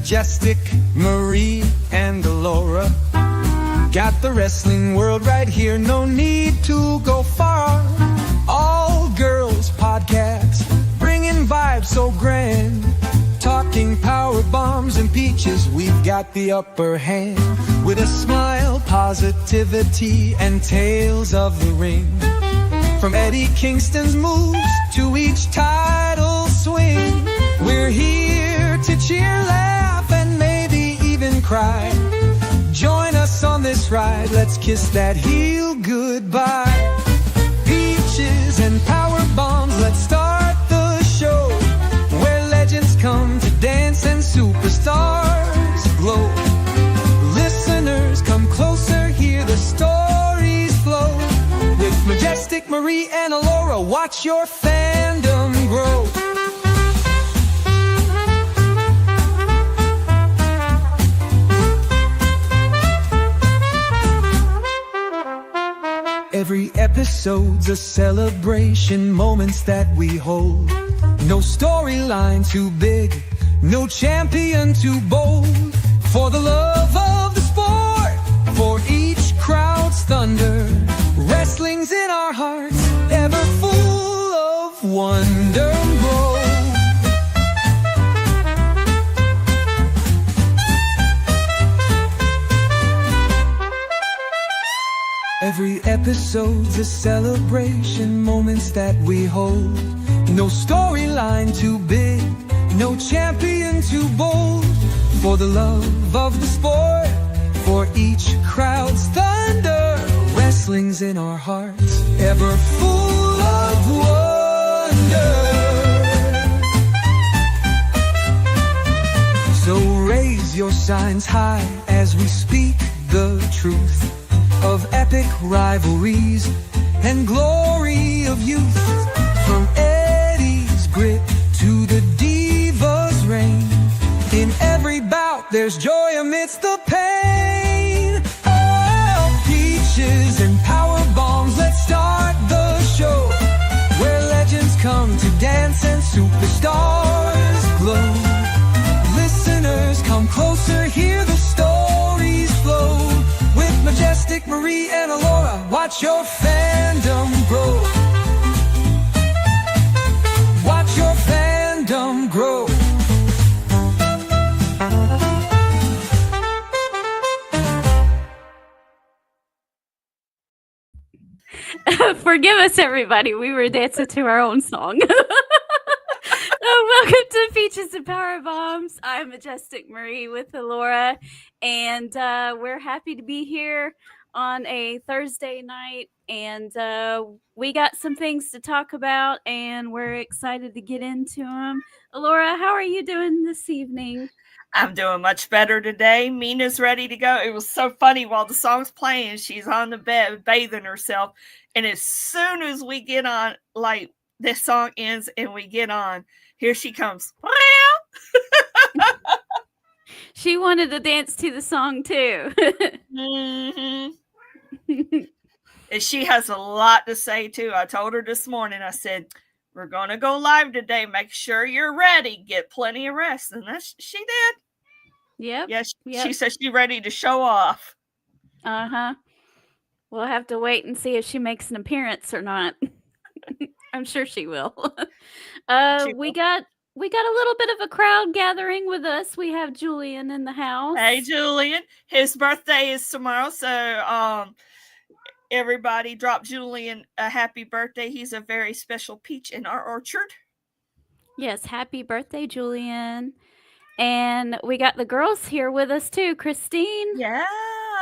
Majestic, Marie, and Alora. Got the wrestling world right here, no need to go far. All girls podcast, bringing vibes so grand. Talking power bombs and peaches, we've got the upper hand. With a smile, positivity, and tales of the ring. From Eddie Kingston's moves to each title swing, we're here to cheer, laugh, and maybe even cry. Join us on this ride, let's kiss that heel goodbye. Peaches and power bombs, let's start the show, where legends come to dance and superstars glow. Listeners, come closer, hear the stories flow. With Majestic, Marie, and Alora, watch your fandom grow. Every episode's a celebration, moments that we hold. No storyline too big, no champion too bold. For the love of the sport, for each crowd's thunder, wrestling's in our hearts, ever full of wonder. Grow. Every episode's a celebration, moments that we hold. No storyline too big, no champion too bold. For the love of the sport, for each crowd's thunder, wrestling's in our hearts, ever full of wonder. So raise your signs high as we speak the truth of epic rivalries and glory of youth. From Eddie's grit to the diva's reign, in every bout there's joy amidst the pain. Oh, peaches and power bombs, let's start the show, where legends come to dance and superstars glow. Listeners, come closer, hear the stories flow. With Majestic, Marie, and Alora, watch your fandom grow. Watch your fandom grow. Forgive us, everybody. We were dancing to our own song. Welcome to Peaches and Power Bombs. I'm Majestic Marie with Alora, and we're happy to be here on a Thursday night. And we got some things to talk about, and we're excited to get into them. Alora, how are you doing this evening? I'm doing much better today. Mina's ready to go. It was so funny while the song's playing. She's on the bed bathing herself. And as soon as we get on, like this song ends and we get on, here she comes. She wanted to dance to the song too. Mm-hmm. And she has a lot to say too. I told her this morning, I said, we're going to go live today. Make sure you're ready. Get plenty of rest. And she did. Yep. Yes. Yep. She said she's ready to show off. Uh-huh. We'll have to wait and see if she makes an appearance or not. I'm sure she will. We got a little bit of a crowd gathering with us. We have Julian in the house. Hey, Julian. His birthday is tomorrow, so everybody drop Julian a happy birthday. He's a very special peach in our orchard. Yes, happy birthday, Julian. And we got the girls here with us too, Christine. Yeah.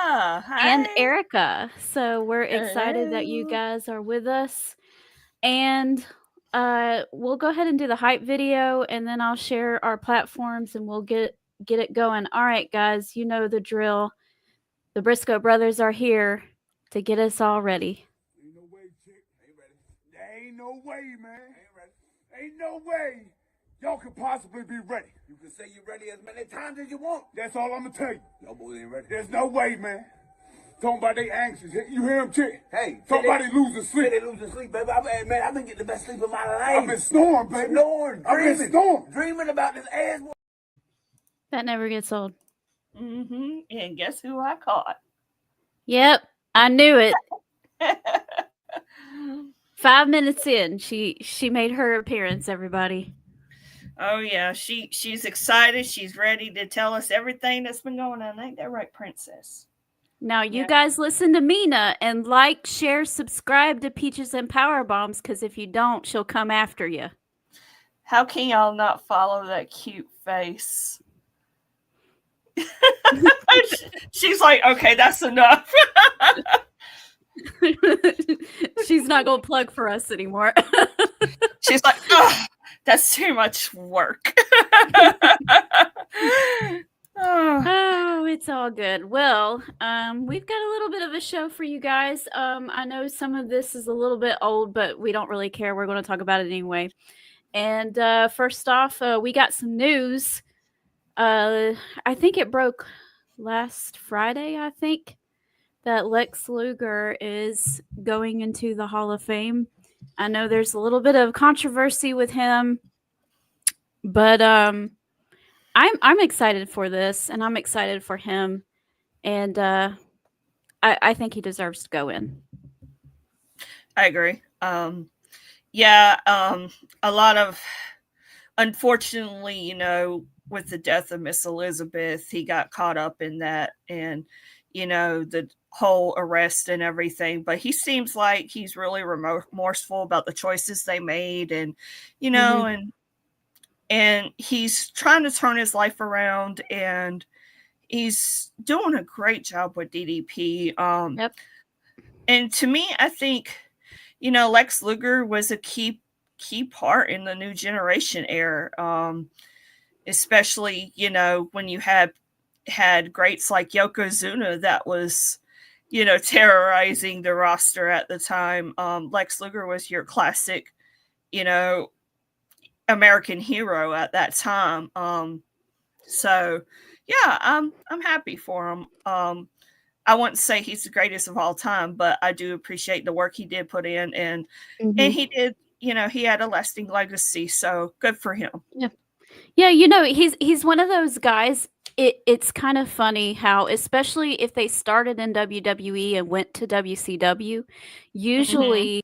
Hi. And Erica. So we're excited that you guys are with us. And we'll go ahead and do the hype video, and then I'll share our platforms and we'll get it going. All right, guys, you know the drill. The Briscoe brothers are here to get us all ready. Ain't no way, chick. Ain't ready. There ain't no way, man. Ain't ready. Ain't no way y'all could possibly be ready. You can say you're ready as many times as you want. That's all I'm gonna tell you. Y'all boys ain't ready. There's no way, man. Talking about they anxious. You hear him, chick? Hey. Somebody losing sleep. They losing sleep, baby. Man, I've been getting the best sleep of my life. I've been snoring, baby. Snoring, I've been snoring. Dreaming about this ass. That never gets old. And guess who I caught? Yep, I knew it. 5 minutes in, she made her appearance, everybody. Oh yeah, she's excited. She's ready to tell us everything that's been going on. Ain't that right, Princess? Now you guys listen to Mina and like, share, subscribe to Peaches and Power Bombs, because if you don't, she'll come after you. How can y'all not follow that cute face? She's like, okay, that's enough. She's not gonna plug for us anymore. She's like, oh, that's too much work. Oh, it's all good. Well, we've got a little bit of a show for you guys. I know some of this is a little bit old, but we don't really care. We're going to talk about it anyway. And first off, we got some news. I think it broke last Friday, I think, that Lex Luger is going into the Hall of Fame. I know there's a little bit of controversy with him, but I'm excited for this, and I'm excited for him, and I think he deserves to go in. I agree. A lot of, unfortunately, you know, with the death of Miss Elizabeth, he got caught up in that, and you know, the whole arrest and everything. But he seems like he's really remorseful about the choices they made, and you know, and he's trying to turn his life around, and he's doing a great job with DDP. Yep. And to me, I think, you know, Lex Luger was a key part in the new generation era, especially, you know, when you had greats like Yokozuna that was, you know, terrorizing the roster at the time. Lex Luger was your classic, you know, American hero at that time. So yeah, I'm happy for him. I wouldn't say he's the greatest of all time, but I do appreciate the work he did put in, and he did, you know, he had a lasting legacy, so good for him. Yeah, you know, he's one of those guys. It's kind of funny how, especially if they started in WWE and went to WCW, usually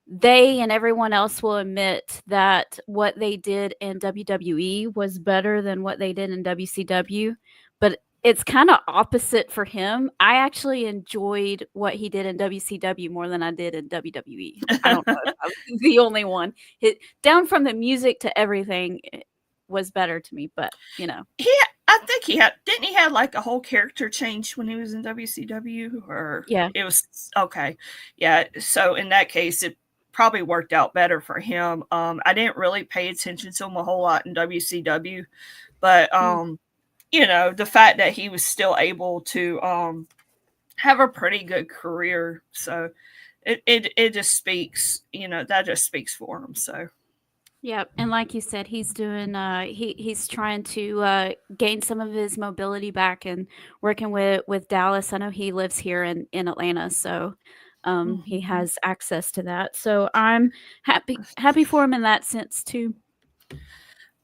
they and everyone else will admit that what they did in WWE was better than what they did in WCW. But it's kind of opposite for him. I actually enjoyed what he did in WCW more than I did in WWE. I don't know if I was the only one. Down from the music to everything was better to me, but you know. I think didn't he have like a whole character change when he was in WCW, or Yeah, it was okay. Yeah. So in that case, it probably worked out better for him. I didn't really pay attention to him a whole lot in WCW, but you know, the fact that he was still able to have a pretty good career, so it just speaks, you know, that just speaks for him. So yeah, and like you said, he's doing he's trying to gain some of his mobility back and working with Dallas. I know he lives here in Atlanta, so he has access to that. So I'm happy for him in that sense too.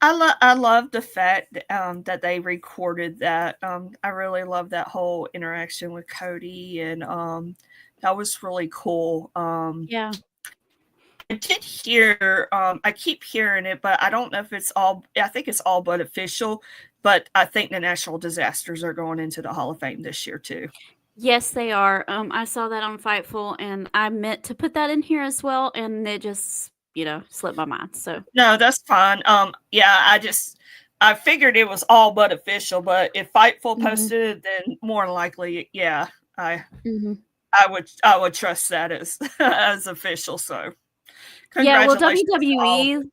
I love the fact that they recorded that. I really love that whole interaction with Cody, and that was really cool. Yeah. I did hear, I keep hearing it, but I don't know if it's all, I think it's all but official, but I think the natural disasters are going into the Hall of Fame this year too. Yes, they are. I saw that on Fightful, and I meant to put that in here as well, and it just, you know, slipped my mind. So no, that's fine. Yeah, I figured it was all but official, but if Fightful posted it, then more than likely, yeah, I would trust that as as official. So yeah, well, WWE,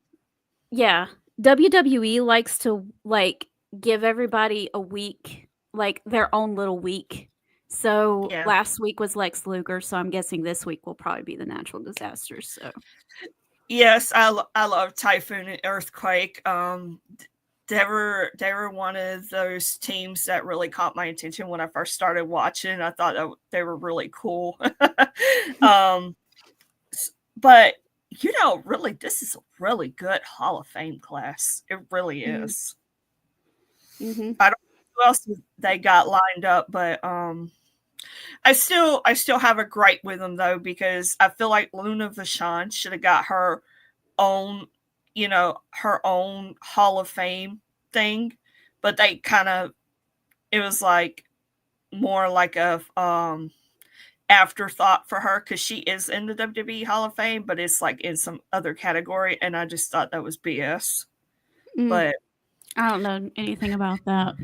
WWE likes to like give everybody a week, like their own little week. So last week was Lex Luger, so I'm guessing this week will probably be the natural disasters. So yes, I love Typhoon and Earthquake. They were one of those teams that really caught my attention when I first started watching. I thought that they were really cool. But you know, really, this is a really good Hall of Fame class. It really is. Mm-hmm. I don't know who else they got lined up, but I still have a gripe with them though, because I feel like Luna Vachon should have got her own, her own Hall of Fame thing, but they it was like more like a afterthought for her, because she is in the WWE Hall of Fame, but it's like in some other category, and I just thought that was BS. But I don't know anything about that.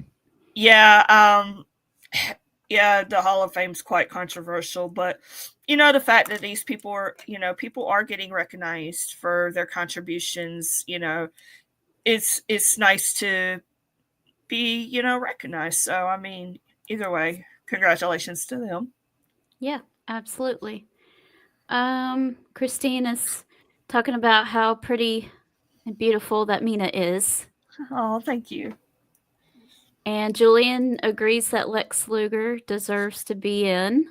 yeah, yeah, the Hall of Fame's quite controversial, but the fact that these people are, people are getting recognized for their contributions, it's nice to be, recognized. So, I mean, either way, congratulations to them. Yeah, absolutely. Christine is talking about how pretty and beautiful that Mina is. Oh, thank you. And Julian agrees that Lex Luger deserves to be in.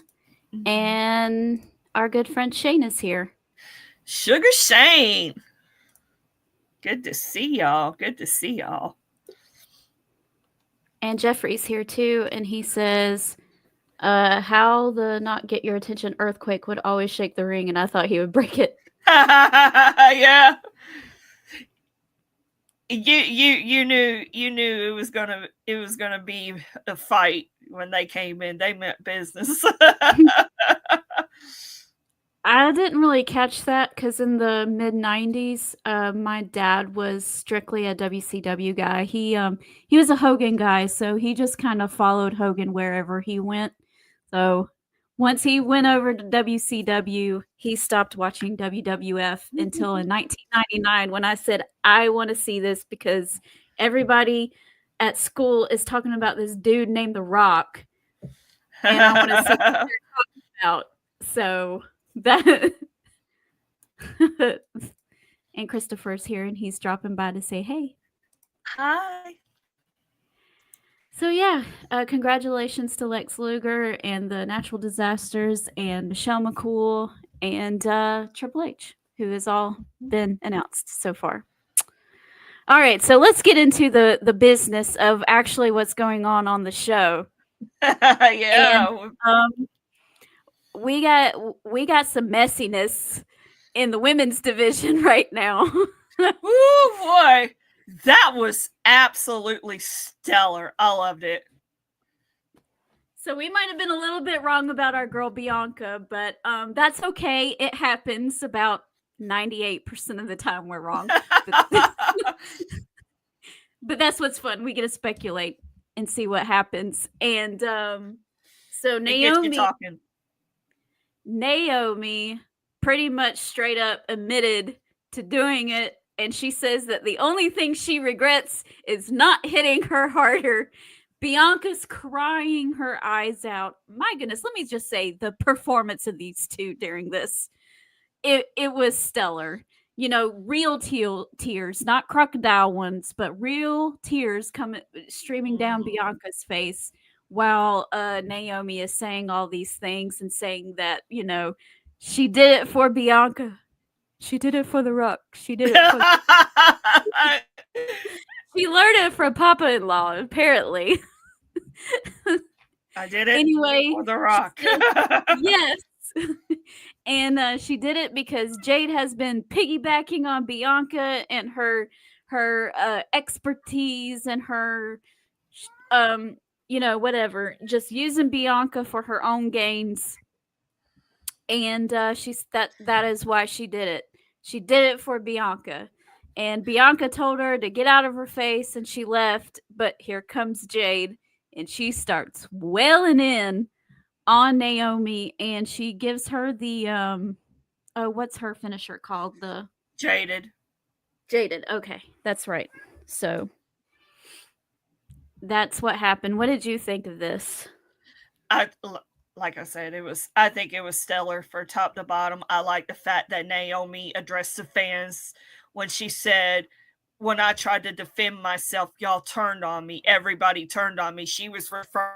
Mm-hmm. And our good friend Shane is here. Sugar Shane. Good to see y'all. Good to see y'all. And Jeffrey's here too, and he says, how the not get your attention earthquake would always shake the ring, and I thought he would break it. Yeah. You knew it was gonna be a fight when they came in. They meant business. I didn't really catch that because in the mid-90s, my dad was strictly a WCW guy. He was a Hogan guy, so he just kind of followed Hogan wherever he went. So once he went over to WCW, he stopped watching WWF until in 1999 when I said, I want to see this because everybody at school is talking about this dude named The Rock, and I want to see what they're talking about. So that and Christopher's here, and he's dropping by to say hey. Hi. So yeah, congratulations to Lex Luger and the Natural Disasters and Michelle McCool and Triple H, who has all been announced so far. All right, so let's get into the business of actually what's going on the show. Yeah. And, we got some messiness in the women's division right now. Oh boy, that was absolutely stellar. I loved it. So we might have been a little bit wrong about our girl Bianca, but that's okay. It happens. About 98% of the time we're wrong. But that's what's fun. We get to speculate and see what happens. And so Naomi pretty much straight up admitted to doing it, and she says that the only thing she regrets is not hitting her harder. Bianca's crying her eyes out. My goodness, let me just say the performance of these two during this, it was stellar. Real tears, not crocodile ones, but real tears coming streaming down Bianca's face while Naomi is saying all these things and saying that, she did it for Bianca. She did it for The Rock. She did it for She learned it from Papa-in-law, apparently. I did it anyway for The Rock. Yes. And she did it because Jade has been piggybacking on Bianca and her expertise and her whatever, just using Bianca for her own gains. And that is why she did it. She did it for Bianca. And Bianca told her to get out of her face, and she left. But here comes Jade, and she starts wailing in on Naomi, and she gives her the what's her finisher called? The Jaded. Okay, that's right. So that's what happened. What did you think of this? Like I said, I think it was stellar for top to bottom. I like the fact that Naomi addressed the fans when she said, when I tried to defend myself, y'all turned on me. Everybody turned on me. She was referring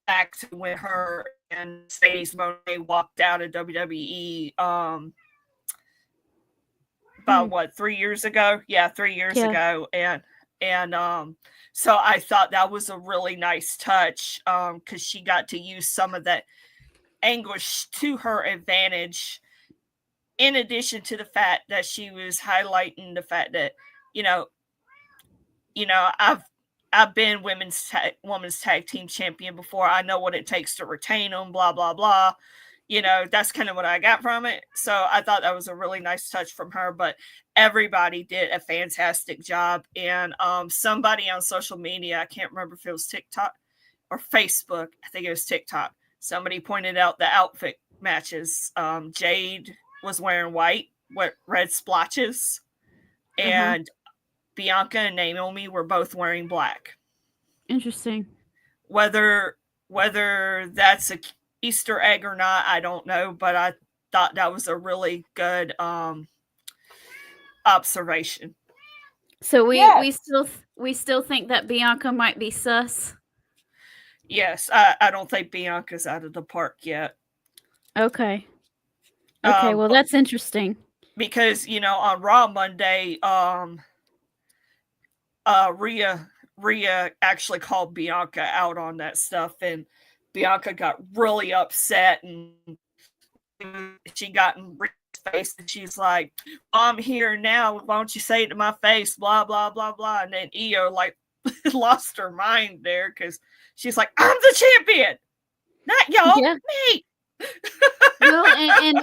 back to when her and Mercedes Moné walked out of WWE about 3 years ago? Yeah, 3 years ago. And And so I thought that was a really nice touch, because she got to use some of that anguish to her advantage, in addition to the fact that she was highlighting the fact that, you know, I've been women's tag team champion before. I know what it takes to retain them, blah, blah, blah. That's kind of what I got from it. So I thought that was a really nice touch from her, but everybody did a fantastic job. And somebody on social media, I can't remember if it was TikTok or Facebook, I think it was TikTok, somebody pointed out the outfit matches. Jade was wearing white with red splotches, and Bianca and Naomi were both wearing black. Interesting. Whether that's a Easter egg or not, I don't know, but I thought that was a really good observation. So we still think that Bianca might be sus. Yes, I don't think Bianca's out of the park yet. Okay. Okay, well, that's interesting. Because, on Raw Monday, Rhea actually called Bianca out on that stuff, and Bianca got really upset, and she got in Rhea's face, and she's like, I'm here now, why don't you say it to my face, blah, blah, blah, blah. And then Io, like, lost her mind there, because she's like, I'm the champion, not y'all, me. Well, and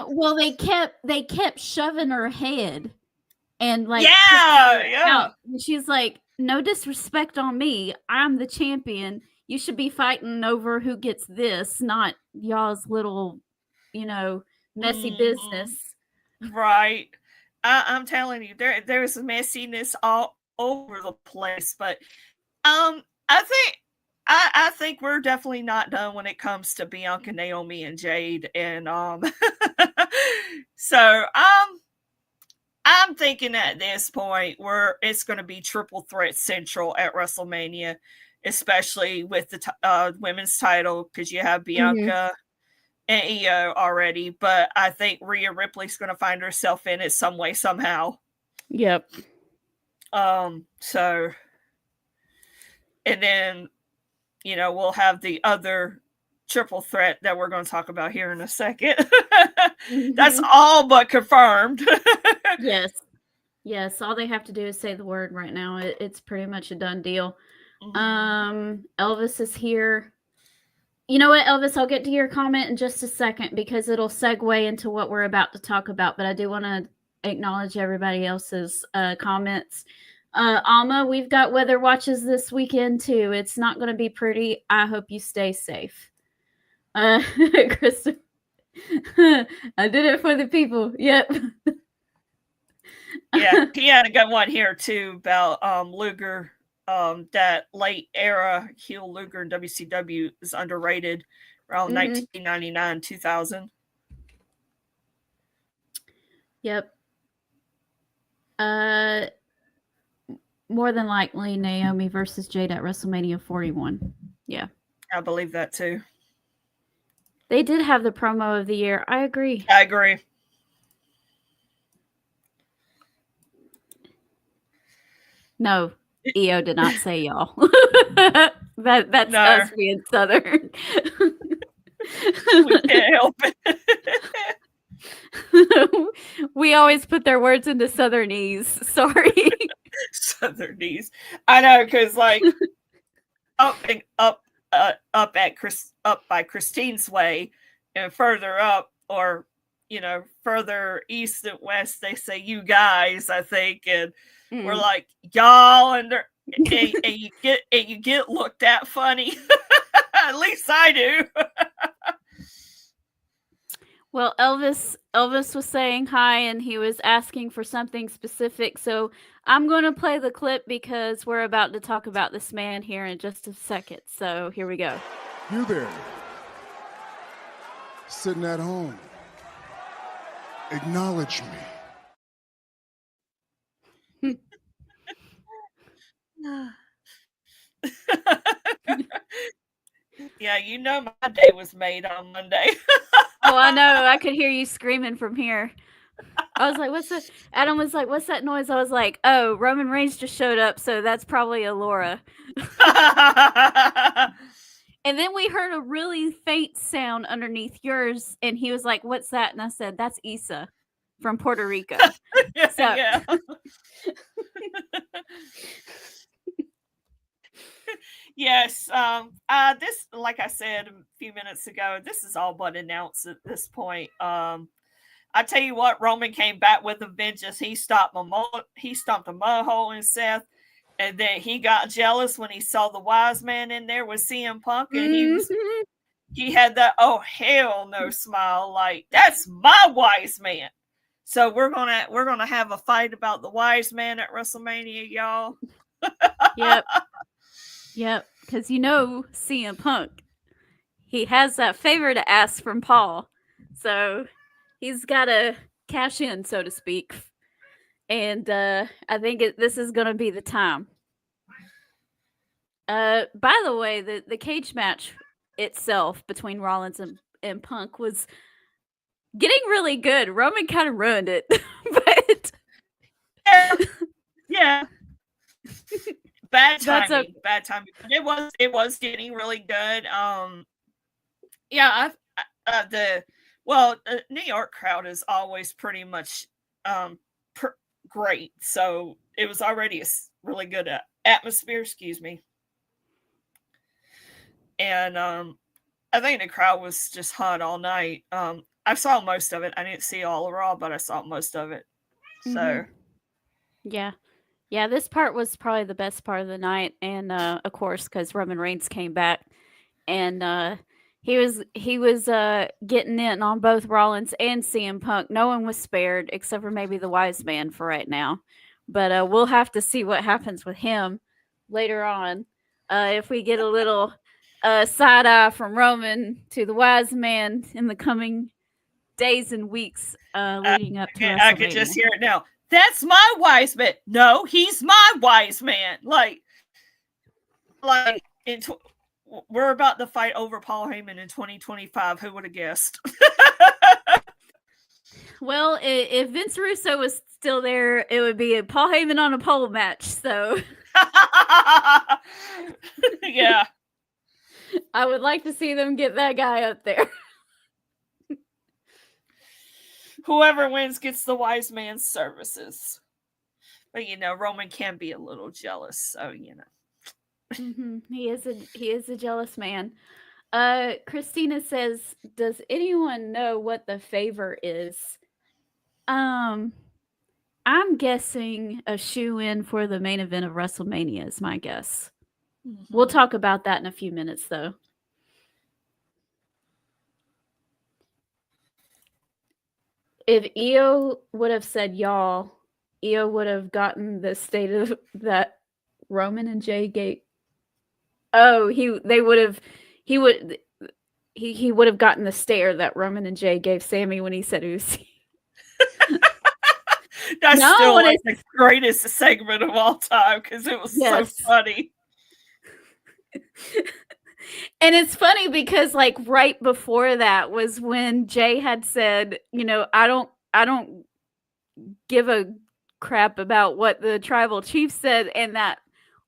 they kept shoving her head, and like yeah. And she's like, no disrespect on me, I'm the champion. You should be fighting over who gets this, not y'all's little, messy business. Right. I'm telling you, there's messiness all over the place, but I think we're definitely not done when it comes to Bianca, Naomi, and Jade, and so I'm thinking at this point where it's going to be triple threat central at WrestleMania, especially with the women's title, because you have Bianca and Io already, but I think Rhea Ripley's going to find herself in it some way, somehow. Yep. So, and then, we'll have the other triple threat that we're going to talk about here in a second. That's all but confirmed. Yes. All they have to do is say the word right now. It's pretty much a done deal. Elvis is here. You know what, Elvis? I'll get to your comment in just a second, because it'll segue into what we're about to talk about. But I do want to acknowledge everybody else's comments. Alma, we've got weather watches this weekend too. It's not going to be pretty. I hope you stay safe. Krista, I did it for the people. Yep. Yeah, he had a good one here too about Luger. That late era heel Luger in WCW is underrated, around 1999, 2000. Yep. More than likely Naomi versus Jade at WrestleMania 41. Yeah. I believe that too. They did have the promo of the year. I agree. No, Io did not say y'all. That's us being Southern. We can't help it. We always put their words into Southernese. Sorry. Southernese. I know, because like up by Christine's Way, and further up, or further east and west, they say you guys, I think, and we're like y'all, and you get looked at funny. At least I do. Well, Elvis was saying hi, and he was asking for something specific. So I'm going to play the clip, because we're about to talk about this man here in just a second. So here we go. You there, sitting at home, acknowledge me. Yeah, my day was made on Monday. Oh, I know. I could hear you screaming from here. I was like, what's that? Adam was like, what's that noise? I was like, oh, Roman Reigns just showed up, so that's probably Alora. And then we heard a really faint sound underneath yours, and he was like, what's that? And I said, that's Issa from Puerto Rico. So, Yeah. Yes. This, like I said a few minutes ago, this is all but announced at this point. I tell you what, Roman came back with a vengeance. He stomped a mud hole in Seth, and then he got jealous when he saw the wise man in there with CM Punk, and he had that oh hell no smile, like that's my wise man. So we're gonna have a fight about the wise man at WrestleMania, y'all. Yep. Because CM Punk, he has that favor to ask from Paul, so he's got to cash in, so to speak. And I think this is going to be the time. By the way, the cage match itself between Rollins and Punk was getting really good. Roman kind of ruined it, but yeah. Bad timing. Bad timing. It was getting really good. Yeah, the New York crowd is always pretty much great. So it was already a really good atmosphere. Excuse me. And I think the crowd was just hot all night. I saw most of it. I didn't see all of Raw, but I saw most of it. So yeah, this part was probably the best part of the night, and of course, because Roman Reigns came back, and he was getting in on both Rollins and CM Punk. No one was spared except for maybe the wise man for right now, but we'll have to see what happens with him later on. If we get a little side eye from Roman to the wise man in the coming days and weeks leading up to WrestleMania. I could just hear it now. That's my wise man. No, he's my wise man. Like we're about to fight over Paul Heyman in 2025. Who would have guessed? Well, if Vince Russo was still there, it would be a Paul Heyman on a pole match. So, yeah, I would like to see them get that guy up there. Whoever wins gets the wise man's services. But Roman can be a little jealous, so He is a jealous man. Christina says, "Does anyone know what the favor is?" I'm guessing a shoe-in for the main event of WrestleMania is my guess. We'll talk about that in a few minutes, though. If Io would have said y'all, Io would have gotten the state of that Roman and Jay gave. Oh, he would have gotten the stare that Roman and Jay gave Sammy when he said Uzi. That's still like the greatest segment of all time because it was so funny. And it's funny because like right before that was when Jay had said, I don't give a crap about what the tribal chief said, and that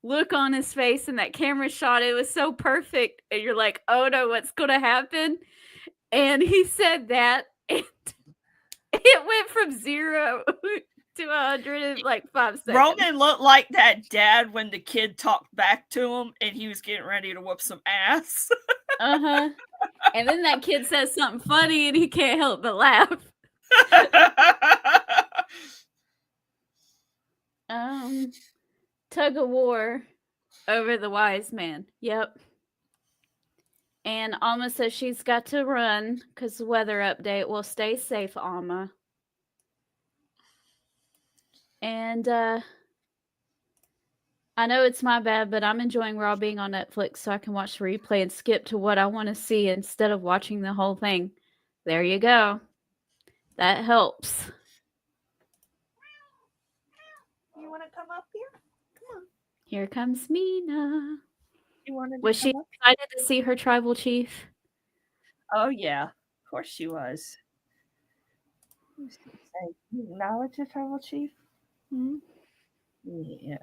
look on his face and that camera shot, it was so perfect, and you're like, oh no, what's gonna happen? And he said that, and it went from 0 to 100 in like 5 seconds. Roman looked like that dad when the kid talked back to him and he was getting ready to whoop some ass. And then that kid says something funny and he can't help but laugh. Tug of war over the wise man. Yep. And Alma says she's got to run because weather update. Will stay safe, Alma. And I know it's my bad, but I'm enjoying Raw being on Netflix so I can watch the replay and skip to what I want to see instead of watching the whole thing. There you go. That helps. You want to come up here? Come on. Here comes Mina. Was she excited to see her tribal chief? Oh, yeah. Of course she was. Acknowledge your tribal chief. Yeah.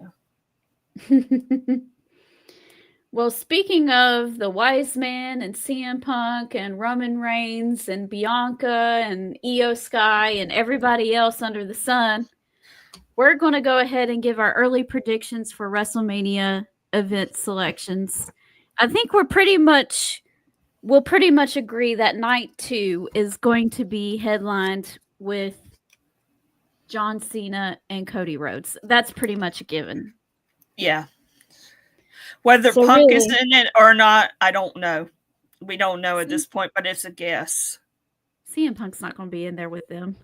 Well, speaking of the Wise Man and CM Punk and Roman Reigns and Bianca and Io Sky and everybody else under the sun, we're going to go ahead and give our early predictions for WrestleMania event selections. I think we'll pretty much agree that night 2 is going to be headlined with John Cena and Cody Rhodes. That's pretty much a given. Yeah. Whether So Punk really- is in it or not, I don't know. We don't know at this point, but it's a guess. CM Punk's not going to be in there with them.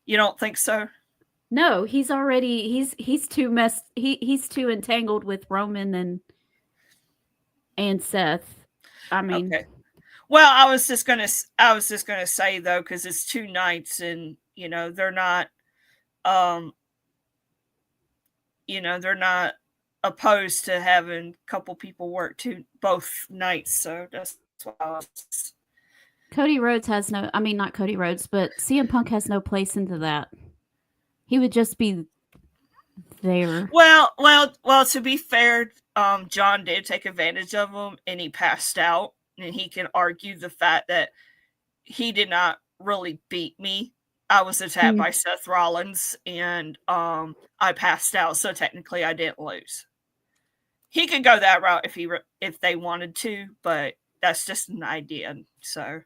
You don't think so? No, he's too he's too entangled with Roman and Seth. I mean, Okay. Well, I was just gonna say though, because it's 2 nights, and they're not, they're not opposed to having a couple people work both nights. So that's why I was. Cody Rhodes has no. I mean, not Cody Rhodes, but CM Punk has no place into that. He would just be there. Well. To be fair, John did take advantage of him, and he passed out, and he can argue the fact that he did not really beat me. I was attacked by Seth Rollins, and I passed out, so technically I didn't lose. He could go that route if they wanted to, but that's just an idea. So.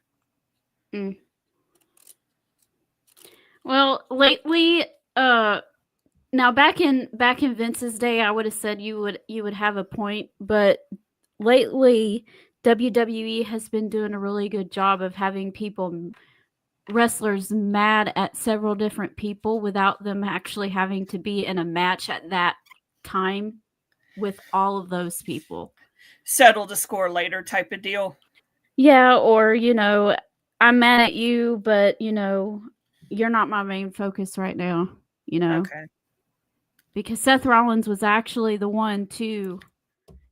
Well, lately, now back in Vince's day, I would have said you would have a point, but lately WWE has been doing a really good job of having wrestlers mad at several different people without them actually having to be in a match at that time with all of those people. Settle the score later type of deal. Yeah, or I'm mad at you, but you're not my main focus right now, Okay. Because Seth Rollins was actually the one to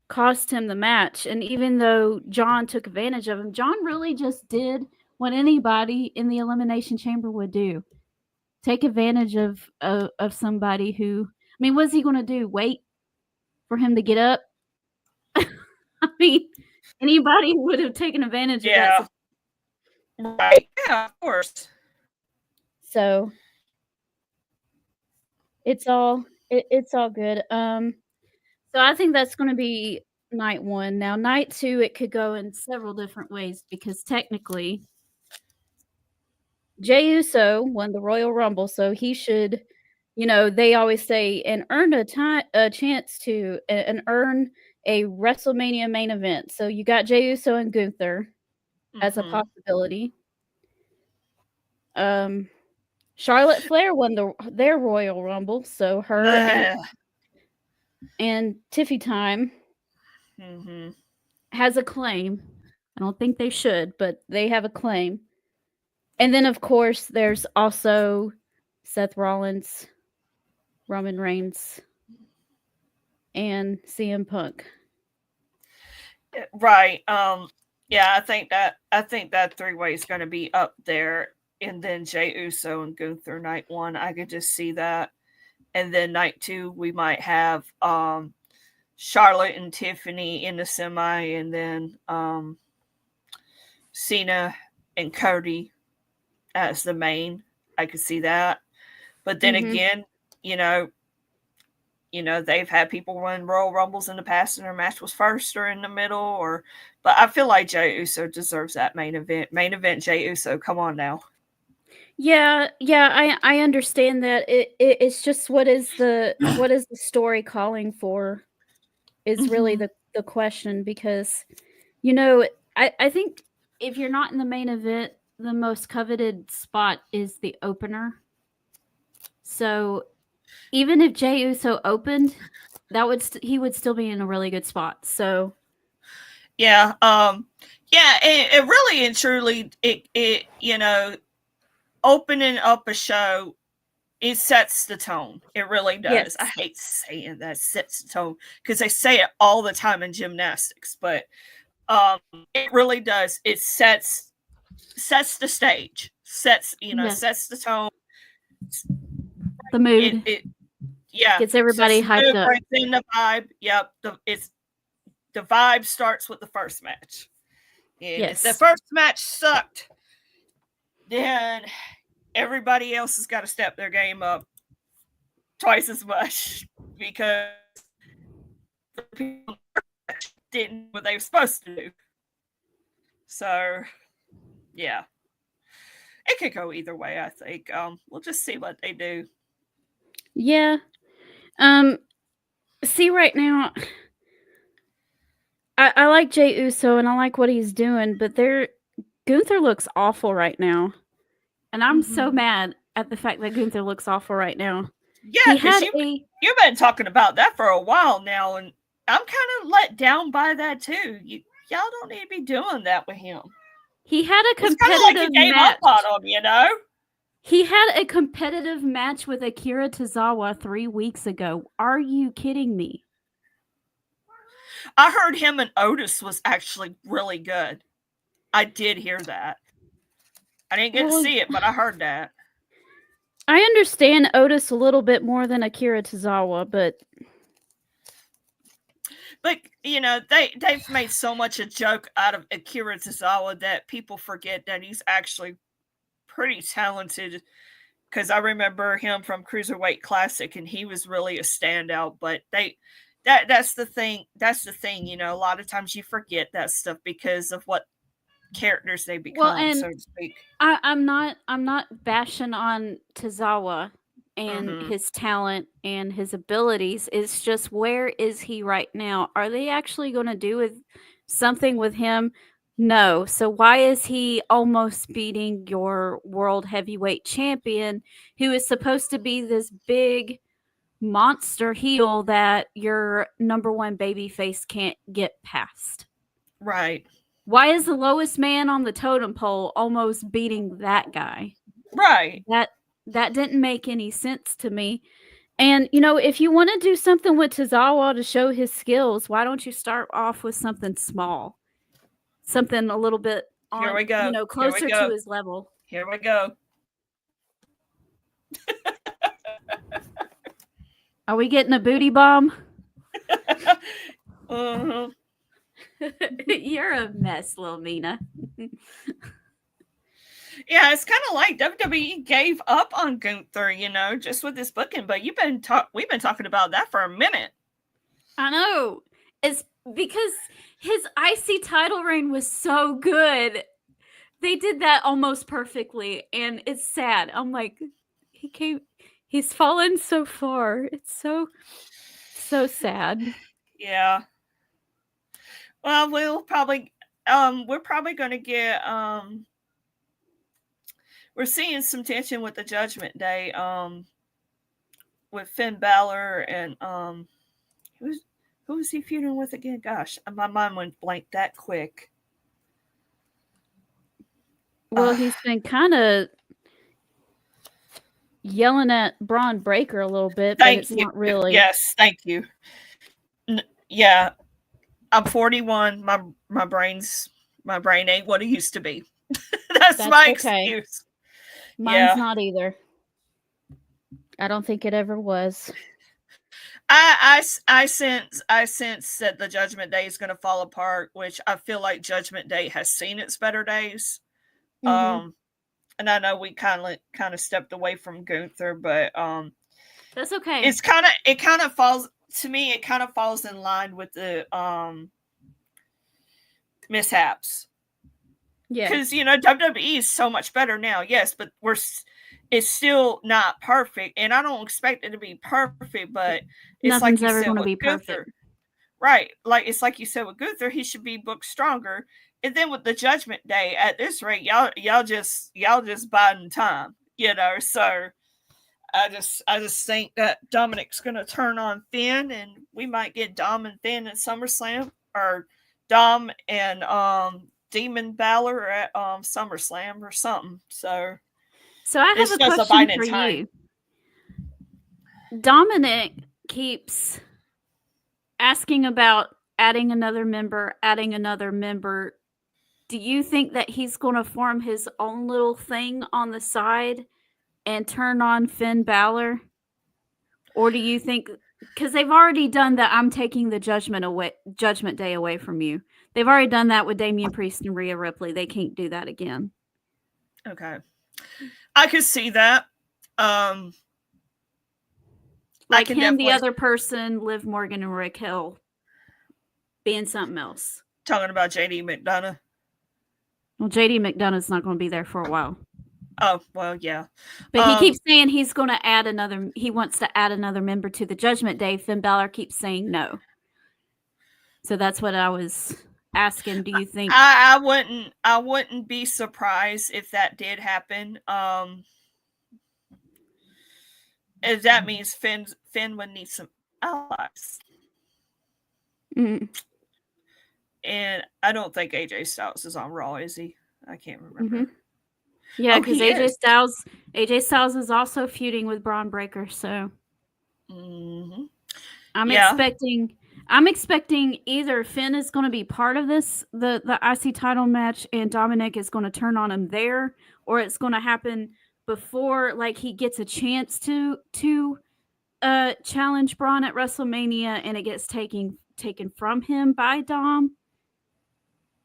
cost him the match. And even though John took advantage of him, John really just did what anybody in the Elimination Chamber would do. Take advantage of somebody who, I mean, what's he going to do? Wait for him to get up? I mean, anybody would have taken advantage of that. Right. Yeah, of course. So it's all good. So I think that's going to be night 1. Now night 2, it could go in several different ways because technically Jey Uso won the Royal Rumble, so he should, they always say and earn a chance to and earn a WrestleMania main event. So you got Jey Uso and Gunther as a possibility. Charlotte Flair won their Royal Rumble, so her and Tiffy Time has a claim. I don't think they should, but they have a claim. And then, of course, there's also Seth Rollins, Roman Reigns, and CM Punk. Right. Yeah, I think that 3-way is going to be up there. And then Jey Uso and Gunther night 1. I could just see that. And then night 2, we might have Charlotte and Tiffany in the semi, and then Cena and Cody as the main. I could see that. But then again, they've had people run Royal Rumbles in the past and their match was first or in the middle, but I feel like Jey Uso deserves that main event. Main event Jey Uso, come on now. Yeah, I understand that. It's just what is the story calling for is really the question, because I think if you're not in the main event, the most coveted spot is the opener. So even if Jey Uso opened, he would still be in a really good spot. So yeah, it really and truly it opening up a show, it sets the tone. It really does. Yes. I hate saying that, sets the tone, because they say it all the time in gymnastics, but it really does. It sets the stage. sets Yes. sets the tone. The mood. It yeah, Gets everybody sets the hyped mood, up. brings in the vibe. Yep, the vibe starts with the first match. And if the Yes. first match sucked, then everybody else has got to step their game up twice as much because the people didn't what they were supposed to do. So, yeah, it could go either way. I think we'll just see what they do. Yeah. See, right now, I like Jey Uso and I like what he's doing, but Gunther looks awful right now. And I'm so mad at the fact that Gunther looks awful right now. Yeah, because you've been talking about that for a while now, and I'm kind of let down by that too. Y'all don't need to be doing that with him. He had a It's kind of like you competitive gave match. up on him, you know? He had a competitive match with Akira Tozawa 3 weeks ago. Are you kidding me? I heard him and Otis was actually really good. I did hear that. I didn't get to see it, but I heard that. I understand Otis a little bit more than Akira Tozawa, but you know, they've made so much a joke out of Akira Tozawa that people forget that he's actually pretty talented. Because I remember him from Cruiserweight Classic, and he was really a standout. But that's the thing. That's the thing. You know, a lot of times you forget that stuff because of what characters they become, so to speak. I'm not bashing on Tozawa and his talent and his abilities. It's just, where is he right now? Are they actually going to do something with him? No. So why is he almost beating your world heavyweight champion, who is supposed to be this big monster heel that your number one babyface can't get past? Right. Why is the lowest man on the totem pole almost beating that guy? Right. That didn't make any sense to me. And, you know, if you want to do something with Tozawa to show his skills, why don't you start off with something small? Something a little bit on, Here we go. You know, closer to his level. Here we go. Are we getting a booty bomb? Uh-huh. You're a mess, little Mina. Yeah, it's kind of like WWE gave up on Gunther, you know, just with this booking. But we've been talking about that for a minute. I know. It's because his IC title reign was so good. They did that almost perfectly, and it's sad. I'm like, he's fallen so far. It's so sad. Yeah. Well, we're probably going to get we're seeing some tension with the Judgment Day with Finn Balor and who was he feuding with again? Gosh, my mind went blank that quick. Well, he's been kind of yelling at Braun Breaker a little bit, but it's not really. Yes, thank you. Yeah, I'm 41. My brain ain't what it used to be. That's my excuse. Mine's not either. I don't think it ever was. I sense that the Judgment Day is going to fall apart, which I feel like Judgment Day has seen its better days. And I know we kind of stepped away from Gunther, but that's okay. It kind of falls to me. It kind of falls in line with the mishaps. Yeah, because you know WWE is so much better now. Yes, but it's still not perfect, and I don't expect it to be perfect. But it's nothing's like ever going to be perfect, Gunther, right? Like it's like you said with Gunther, he should be booked stronger. And then with the Judgment Day, at this rate, y'all just biding time, you know. So I just think that Dominic's gonna turn on Finn, and we might get Dom and Finn at SummerSlam, or Dom and Demon Balor at SummerSlam or something. So I have a question for you. Dominic keeps asking about adding another member. do you think that he's going to form his own little thing on the side and turn on Finn Balor? Or do you think, because they've already done that, I'm taking the Judgment Day away from you. They've already done that with Damian Priest and Rhea Ripley. They can't do that again. Okay. I could see that. Like him, the other person, Liv Morgan and Raquel being something else. Talking about JD McDonough. Well, JD McDonough's not going to be there for a while. Oh, well, yeah. But he keeps saying he's going to add he wants to add another member to the Judgment Day. Finn Balor keeps saying no. So that's what I was asking. Do you think I wouldn't be surprised if that did happen. If that means Finn would need some allies. Mm-hmm. And I don't think AJ Styles is on Raw, is he? I can't remember. Mm-hmm. Yeah, because AJ Styles is also feuding with Braun Breaker, so mm-hmm. I'm expecting either Finn is going to be part of this, the IC title match, and Dominic is going to turn on him there, or it's going to happen before, like, he gets a chance to challenge Braun at WrestleMania, and it gets taken from him by Dom.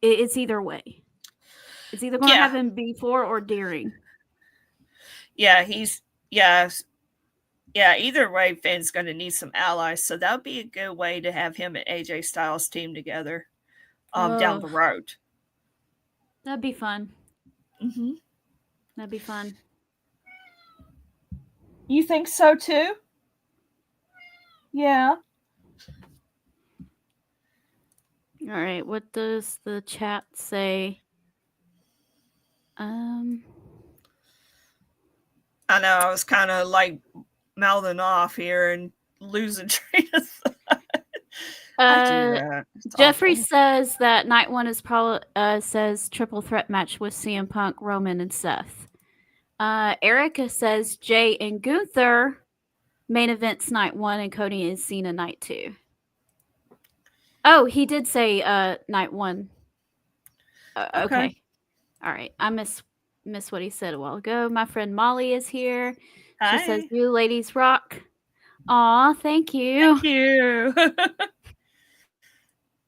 It's either way. It's either going to happen before or during. Yeah, either way, Finn's going to need some allies. So that would be a good way to have him and AJ Styles team together down the road. That'd be fun. Mm-hmm. That'd be fun. You think so too? Yeah. All right. What does the chat say? I know I was kind of like mouthing off here and losing train of thought. Jeffrey says that night one is probably says triple threat match with CM Punk, Roman, and Seth. Erica says Jay and Gunther main events night one, and Cody and Cena night two. Oh, he did say night one. Okay. All right. I miss what he said a while ago. My friend Molly is here. Hi. She says, "You ladies rock." Aw, thank you. Thank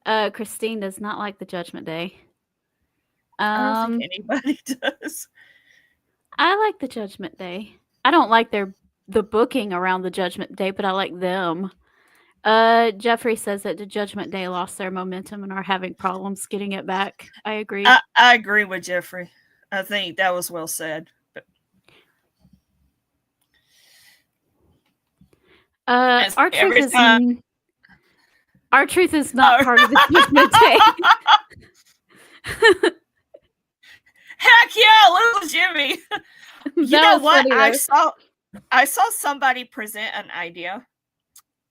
you. Christine does not like the Judgment Day. I don't think anybody does. I like the Judgment Day. I don't like the booking around the Judgment Day, but I like them. Jeffrey says that the Judgment Day lost their momentum and are having problems getting it back. I agree. I agree with Jeffrey. I think that was well said. Our truth is not part of the Judgment Day. Heck yeah, little Jimmy. You know what? I saw somebody present an idea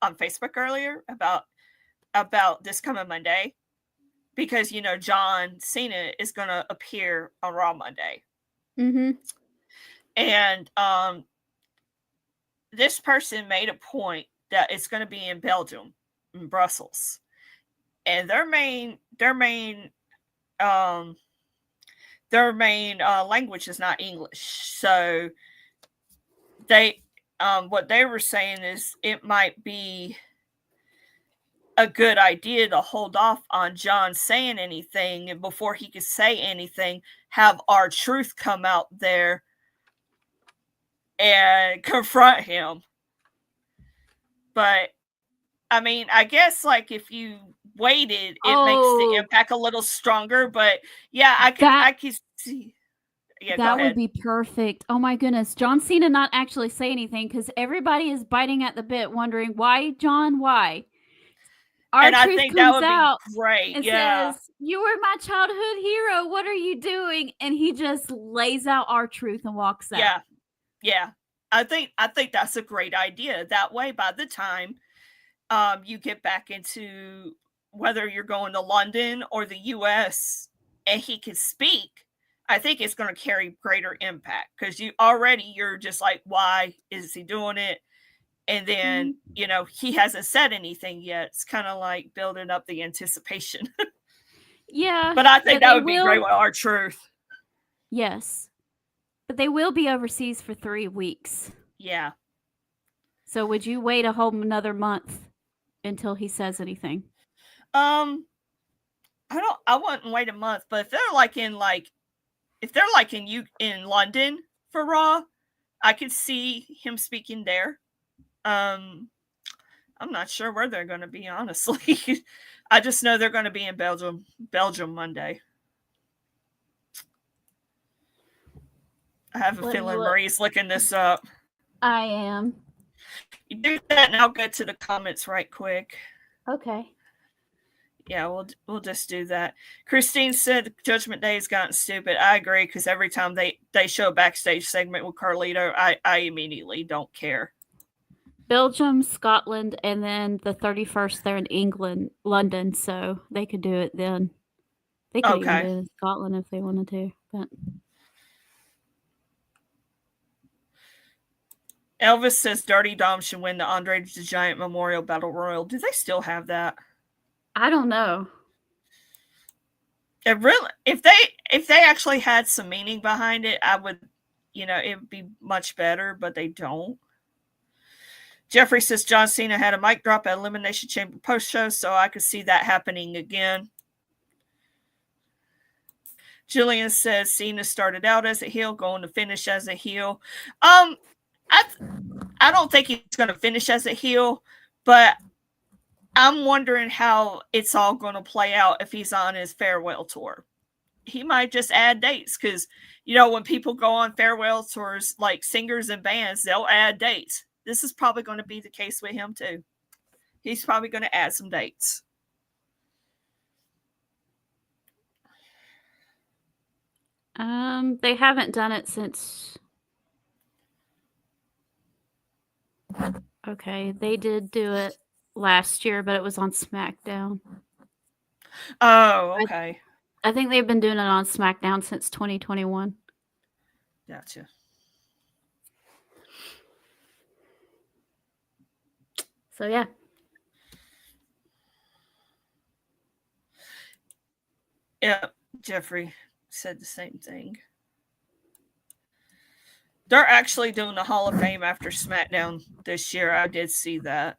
on Facebook earlier about this coming Monday, because John Cena is going to appear on Raw Monday. Mm-hmm. And this person made a point that it's going to be in Belgium, in Brussels, and their main language is not English. So they what they were saying is it might be a good idea to hold off on John saying anything, and before he could say anything, have R-Truth come out there and confront him. But I mean, I guess like if you waited, it makes the impact a little stronger. But yeah, I can see. Yeah, that would be perfect. Oh my goodness, John Cena not actually say anything, because everybody is biting at the bit, wondering why, John, why? R-Truth comes out great. And says, "You were my childhood hero. What are you doing?" And he just lays out R-Truth and walks out. Yeah. I think that's a great idea. That way, by the time you get back into whether you're going to London or the US and he can speak, I think it's going to carry greater impact, because you're just like, why is he doing it? And then, he hasn't said anything yet. It's kind of like building up the anticipation. Yeah. But I think but that they would be great with R-Truth. Yes. But they will be overseas for 3 weeks. Yeah. So would you wait a whole another month until he says anything? I wouldn't wait a month, but if they're in London for Raw, I could see him speaking there. I'm not sure where they're going to be, honestly. I just know they're going to be in Belgium Monday. I have a feeling Marie's looking this up. I am. You do that, and I'll go to the comments right quick. Okay. Yeah, we'll just do that. Christine said Judgment Day has gotten stupid. I agree, because every time they show a backstage segment with Carlito, I immediately don't care. Belgium, Scotland, and then the 31st they're in London, so they could do it then. They could even do it in Scotland if they wanted to. But Elvis says Dirty Dom should win the Andre the Giant Memorial Battle Royal. Do they still have that? I don't know. If they actually had some meaning behind it, I would, it would be much better, but they don't. Jeffrey says John Cena had a mic drop at Elimination Chamber post-show, so I could see that happening again. Jillian says Cena started out as a heel, going to finish as a heel. I don't think he's going to finish as a heel, but I'm wondering how it's all going to play out if he's on his farewell tour. He might just add dates because, when people go on farewell tours, like singers and bands, they'll add dates. This is probably going to be the case with him too. He's probably going to add some dates. They haven't done it since. Okay, they did do it last year, but it was on SmackDown. Oh, okay. I think they've been doing it on SmackDown since 2021. Gotcha. So, yeah. Yeah, Jeffrey said the same thing. They're actually doing the Hall of Fame after SmackDown this year. I did see that.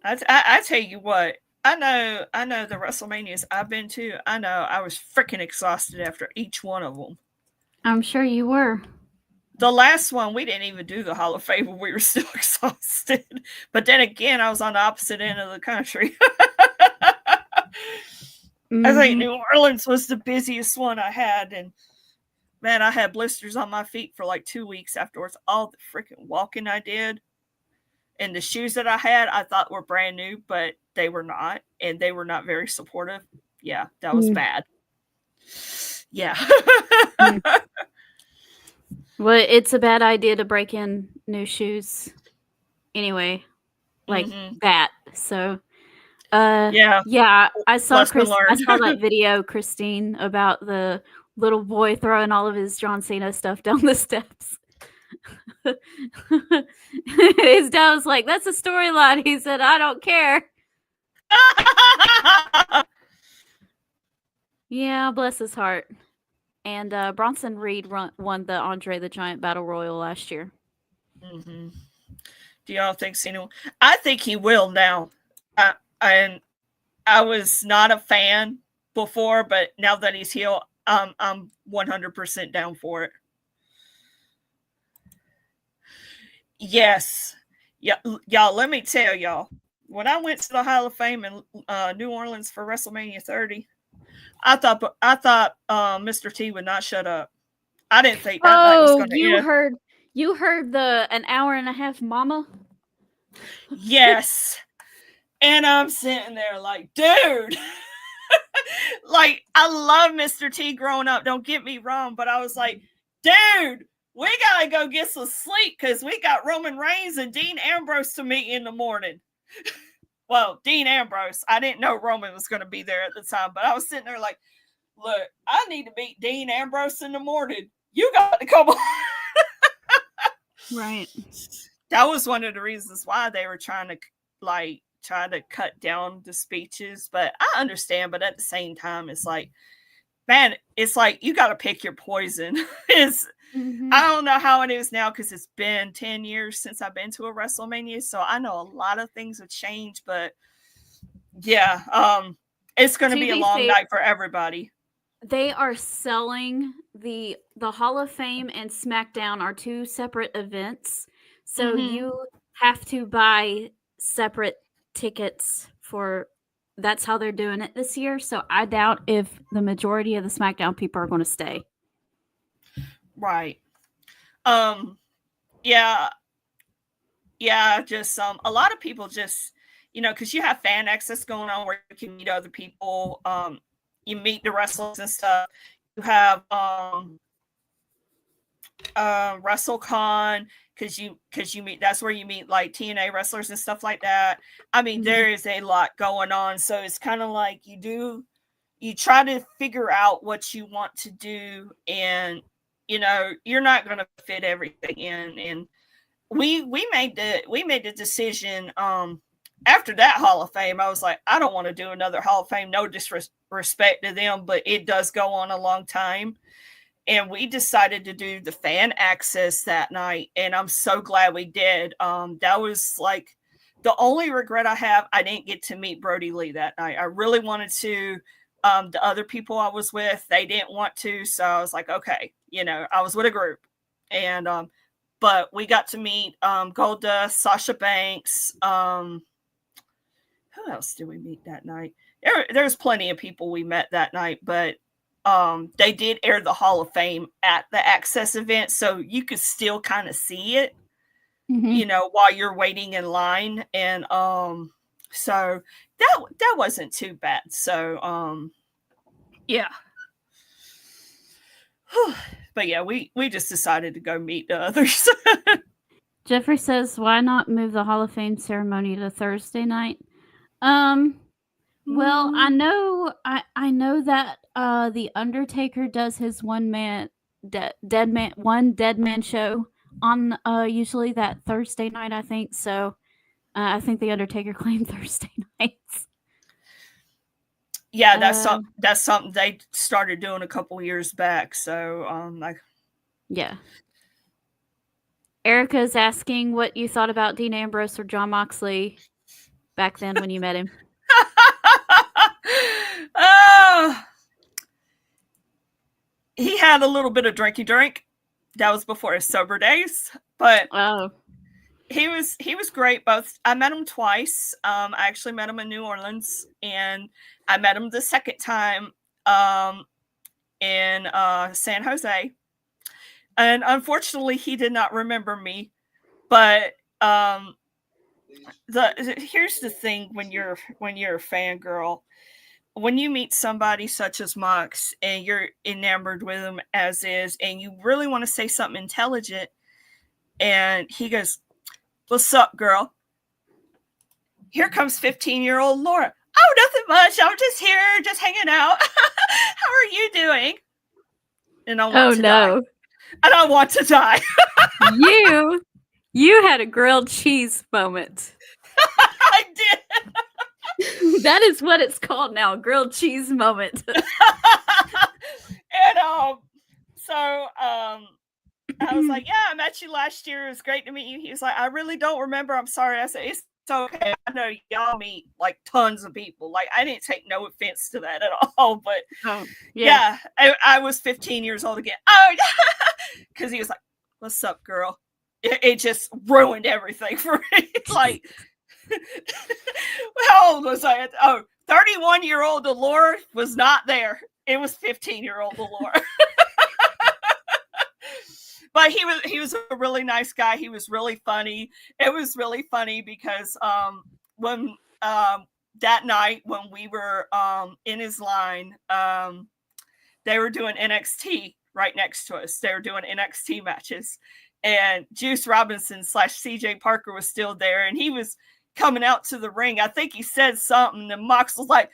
I tell you what, I know the WrestleManias I've been to. I know I was freaking exhausted after each one of them. I'm sure you were. The last one, we didn't even do the Hall of Fame. We were still exhausted. But then again, I was on the opposite end of the country. I think New Orleans was the busiest one I had. And man, I had blisters on my feet for like 2 weeks afterwards. All the freaking walking I did. And the shoes that I had, I thought were brand new, but they were not. And they were not very supportive. Yeah, that was bad. Yeah. Well, it's a bad idea to break in new shoes anyway, like that. So, yeah, I saw that video, Christine, about the little boy throwing all of his John Cena stuff down the steps. His dad was like, "That's a storyline." He said, "I don't care." Yeah, bless his heart. And Bronson Reed won the Andre the Giant Battle Royal last year. Mm-hmm. Do y'all think Cena? I think he will now. And I was not a fan before, but now that he's heel, I'm 100% down for it. Yes. Yeah, y'all, let me tell y'all. When I went to the Hall of Fame in New Orleans for WrestleMania 30, I thought Mr. T would not shut up. I didn't think that night was going to end. You heard the an hour and a half mama? Yes. And I'm sitting there like, dude. Like, I love Mr. T growing up. Don't get me wrong. But I was like, dude, we got to go get some sleep because we got Roman Reigns and Dean Ambrose to meet in the morning. Well, Dean Ambrose. I didn't know Roman was going to be there at the time, but I was sitting there like, look, I need to meet Dean Ambrose in the morning. You got to come on. Right. That was one of the reasons why they were trying to, like, try to cut down the speeches, but I understand. But at the same time, it's like, man, it's like you got to pick your poison. I don't know how it is now because it's been 10 years since I've been to a WrestleMania, so I know a lot of things have changed. But yeah, it's going to be a long night for everybody. They are selling the Hall of Fame and SmackDown are two separate events, so you have to buy separate tickets for. That's how they're doing it this year. So I doubt if the majority of the SmackDown people are going to stay. Right. Just a lot of people just, because you have fan access going on where you can meet other people. You meet the wrestlers and stuff. You have WrestleCon because you meet, that's where you meet like TNA wrestlers and stuff like that. I mean, there is a lot going on, so it's kind of like you try to figure out what you want to do, and you're not going to fit everything in. And we made the decision after that Hall of Fame. I was like, I don't want to do another Hall of Fame. No disrespect to them, but it does go on a long time. And we decided to do the fan access that night, and I'm so glad we did. That was like the only regret I have. I didn't get to meet Brody Lee that night. I really wanted to. The other people I was with, they didn't want to, so I was like, okay, I was with a group, and but we got to meet Goldust, Sasha Banks. Who else did we meet that night? There's plenty of people we met that night, but they did air the Hall of Fame at the access event, so you could still kind of see it, while you're waiting in line, and so that wasn't too bad. So yeah. But yeah, we just decided to go meet the others. Jeffrey says, why not move the Hall of Fame ceremony to Thursday night? Well, I know that the Undertaker does his one dead man show on usually that Thursday night, I think. So I think the Undertaker claimed Thursday nights. Yeah, that's something they started doing a couple years back. So yeah. Erica's asking what you thought about Dean Ambrose or Jon Moxley back then when you met him. He had a little bit of drinky drink. That was before his sober days, but he was great. Both, I met him twice. I actually met him in New Orleans, and I met him the second time in San Jose. And unfortunately, he did not remember me. But here's the thing: when you're a fangirl, when you meet somebody such as Mox and you're enamored with him as is, and you really want to say something intelligent, and he goes, "What's up, girl? Here comes 15-year-old Laura. Oh, nothing much. I'm just here, just hanging out. How are you doing?" And I want to die. And I want to die. You had a grilled cheese moment. I did. That is what it's called now, grilled cheese moment. And so I was like, yeah, I met you last year. It was great to meet you. He was like, I really don't remember. I'm sorry. I said, it's okay. I know y'all meet like tons of people. Like, I didn't take no offense to that at all. But yeah, I was 15 years old again. Oh, because he was like, "What's up, girl?" It just ruined everything for me. Like, how old was I? 31-year-old Alora was not there. It was 15-year-old Alora. But he was a really nice guy. He was really funny. It was really funny because when that night when we were in his line, they were doing NXT right next to us. They were doing NXT matches. And Juice Robinson / CJ Parker was still there, and he was coming out to the ring. I think he said something, and Mox was like,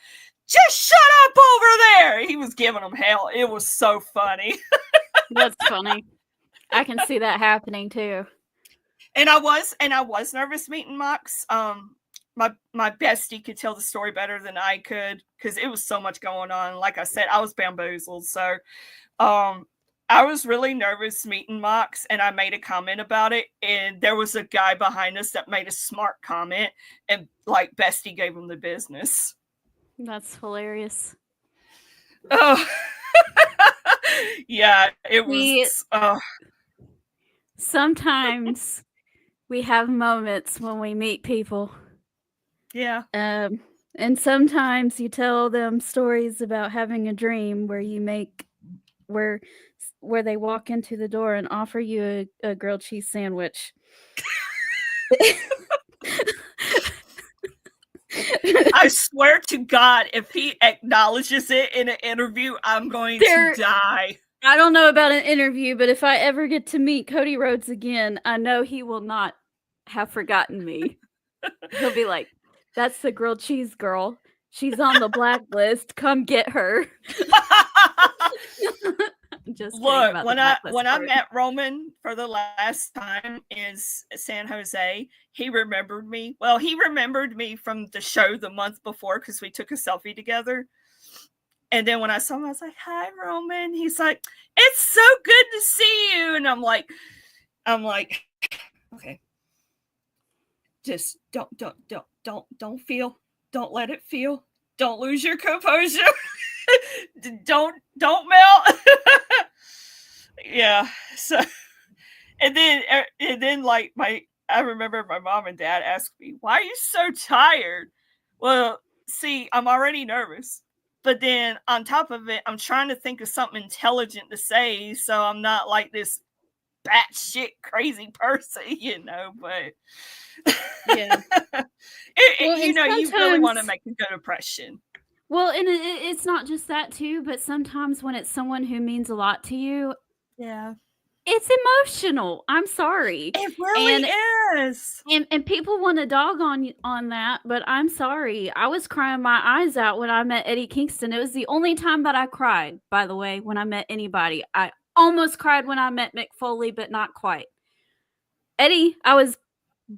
"Just shut up over there." He was giving him hell. It was so funny. That's funny. I can see that happening too. And I was nervous meeting Mox. my bestie could tell the story better than I could because it was so much going on. Like I said, I was bamboozled. So I was really nervous meeting Mox, and I made a comment about it. And there was a guy behind us that made a smart comment, and like bestie gave him the business. That's hilarious. Oh, yeah, it was. Sometimes we have moments when we meet people. Yeah. And sometimes you tell them stories about having a dream where you make where they walk into the door and offer you a grilled cheese sandwich. I swear to God, if he acknowledges it in an interview, I'm going to die. I don't know about an interview, but if I ever get to meet Cody Rhodes again, I know he will not have forgotten me. He'll be like, "That's the grilled cheese girl. She's on the blacklist. Come get her." Just look, when I met Roman for the last time in San Jose, he remembered me. Well, he remembered me from the show the month before because we took a selfie together. And then when I saw him, I was like, "Hi, Roman." He's like, "It's so good to see you." And I'm like, okay, just don't feel, don't let it feel, don't lose your composure, don't melt. Yeah. So, and then like I remember my mom and dad asked me, "Why are you so tired?" Well, see, I'm already nervous. But then on top of it, I'm trying to think of something intelligent to say, so I'm not like this batshit crazy person, you know. But yeah, you know, you really want to make a good impression. Well, and it's not just that too, but sometimes when it's someone who means a lot to you, yeah, it's emotional. I'm sorry. It really is. And people want to dog on that, but I'm sorry. I was crying my eyes out when I met Eddie Kingston. It was the only time that I cried, by the way, when I met anybody. I almost cried when I met Mick Foley, but not quite. Eddie, I was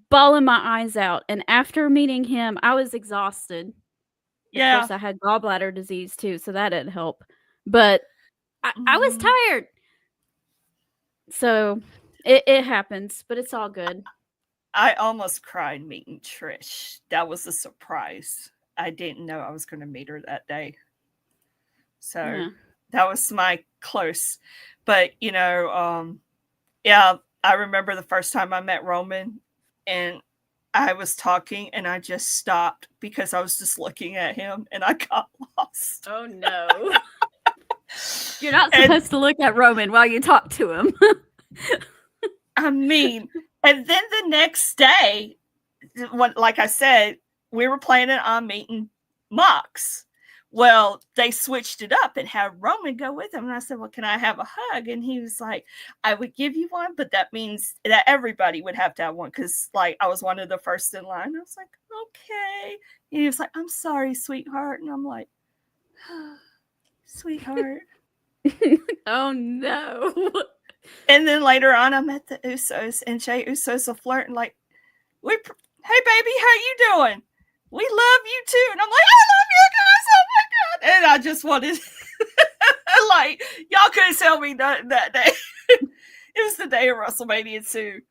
bawling my eyes out. And after meeting him, I was exhausted. Yeah. Of course, I had gallbladder disease too, so that didn't help. But I was tired. So it happens, but it's all good. I almost cried meeting Trish. That was a surprise. I didn't know I was going to meet her that day. So that was my close. But, you know, yeah, I remember the first time I met Roman and I was talking and I just stopped because I was just looking at him and I got lost. Oh, no. You're not supposed to look at Roman while you talk to him. I mean, and then the next day, like I said, we were planning on meeting Mox. Well, they switched it up and had Roman go with him. And I said, "Well, can I have a hug?" And he was like, "I would give you one, but that means that everybody would have to have one." Because, like, I was one of the first in line. I was like, "Okay." And he was like, "I'm sorry, sweetheart." And I'm like, oh, "Sweetheart." Oh, no. And then later on, I met the Usos, and Jey Uso's a flirt, and like, "Hey, baby, how you doing? We love you too." And I'm like, "I love you guys, oh my God." And I just wanted, like, y'all couldn't tell me that day. It was the day of WrestleMania 2.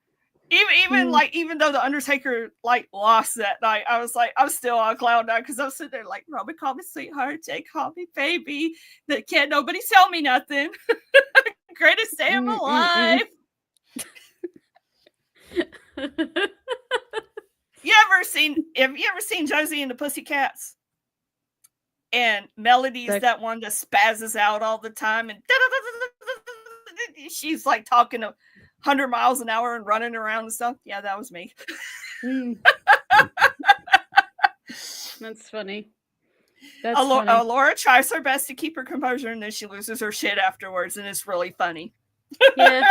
Even though the Undertaker like lost that night, I was like, I'm still on cloud nine because I'm sitting there like, Roman called me sweetheart, Jay called me baby. That can't nobody tell me nothing. Greatest day of my life. Have you ever seen Josie and the Pussycats? And Melody's that one that spazzes out all the time and she's like talking 100 miles an hour and running around and stuff. Yeah, that was me. That's funny. Alora tries her best to keep her composure and then she loses her shit afterwards and it's really funny. Yeah.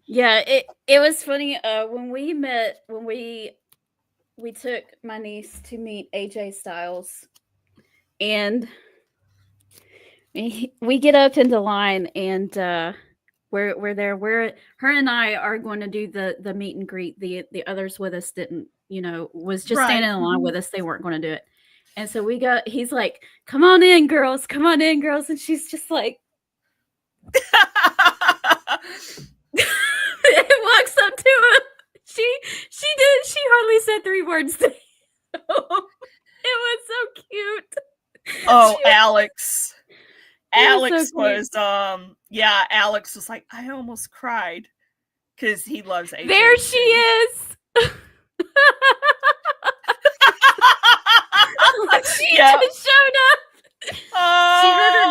Yeah, it was funny when we took my niece to meet AJ Styles and we get up into line and we're there. Her and I are going to do the meet and greet. The others with us didn't, was just standing in line with us. They weren't going to do it. And so he's like, come on in, girls. Come on in, girls. And she's just like, it walks up to him. She hardly said 3 words to him. It was so cute. Oh, Alex. Alex so was Alex was like, I almost cried because he loves AJ. There she is. She just showed up. Oh, she heard her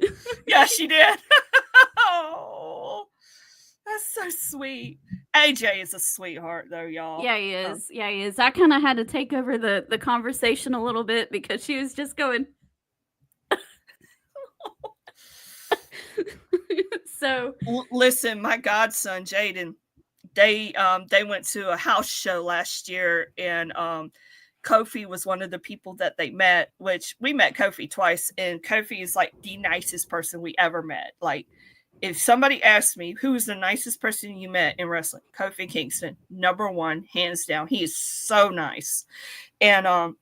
name. Yeah, she did. Oh, that's so sweet. AJ is a sweetheart, though, y'all. Yeah, he is. Yeah, he is. I kind of had to take over the conversation a little bit because she was just going. So listen, my godson Jaden, they went to a house show last year, and Kofi was one of the people that they met, which we met Kofi twice, and Kofi is like the nicest person we ever met. Like, if somebody asked me who is the nicest person you met in wrestling, Kofi Kingston, #1, hands down. He is so nice. And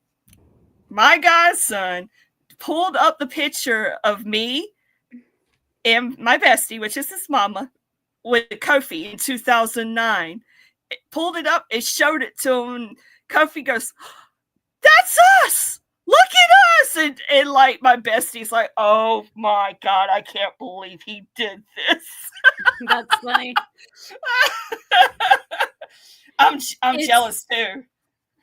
my godson pulled up the picture of me and my bestie, which is his mama, with Kofi in 2009. It pulled it up, it showed it to him, and Kofi goes, that's us! Look at us! And like my bestie's like, oh my God, I can't believe he did this. That's funny. I'm jealous too.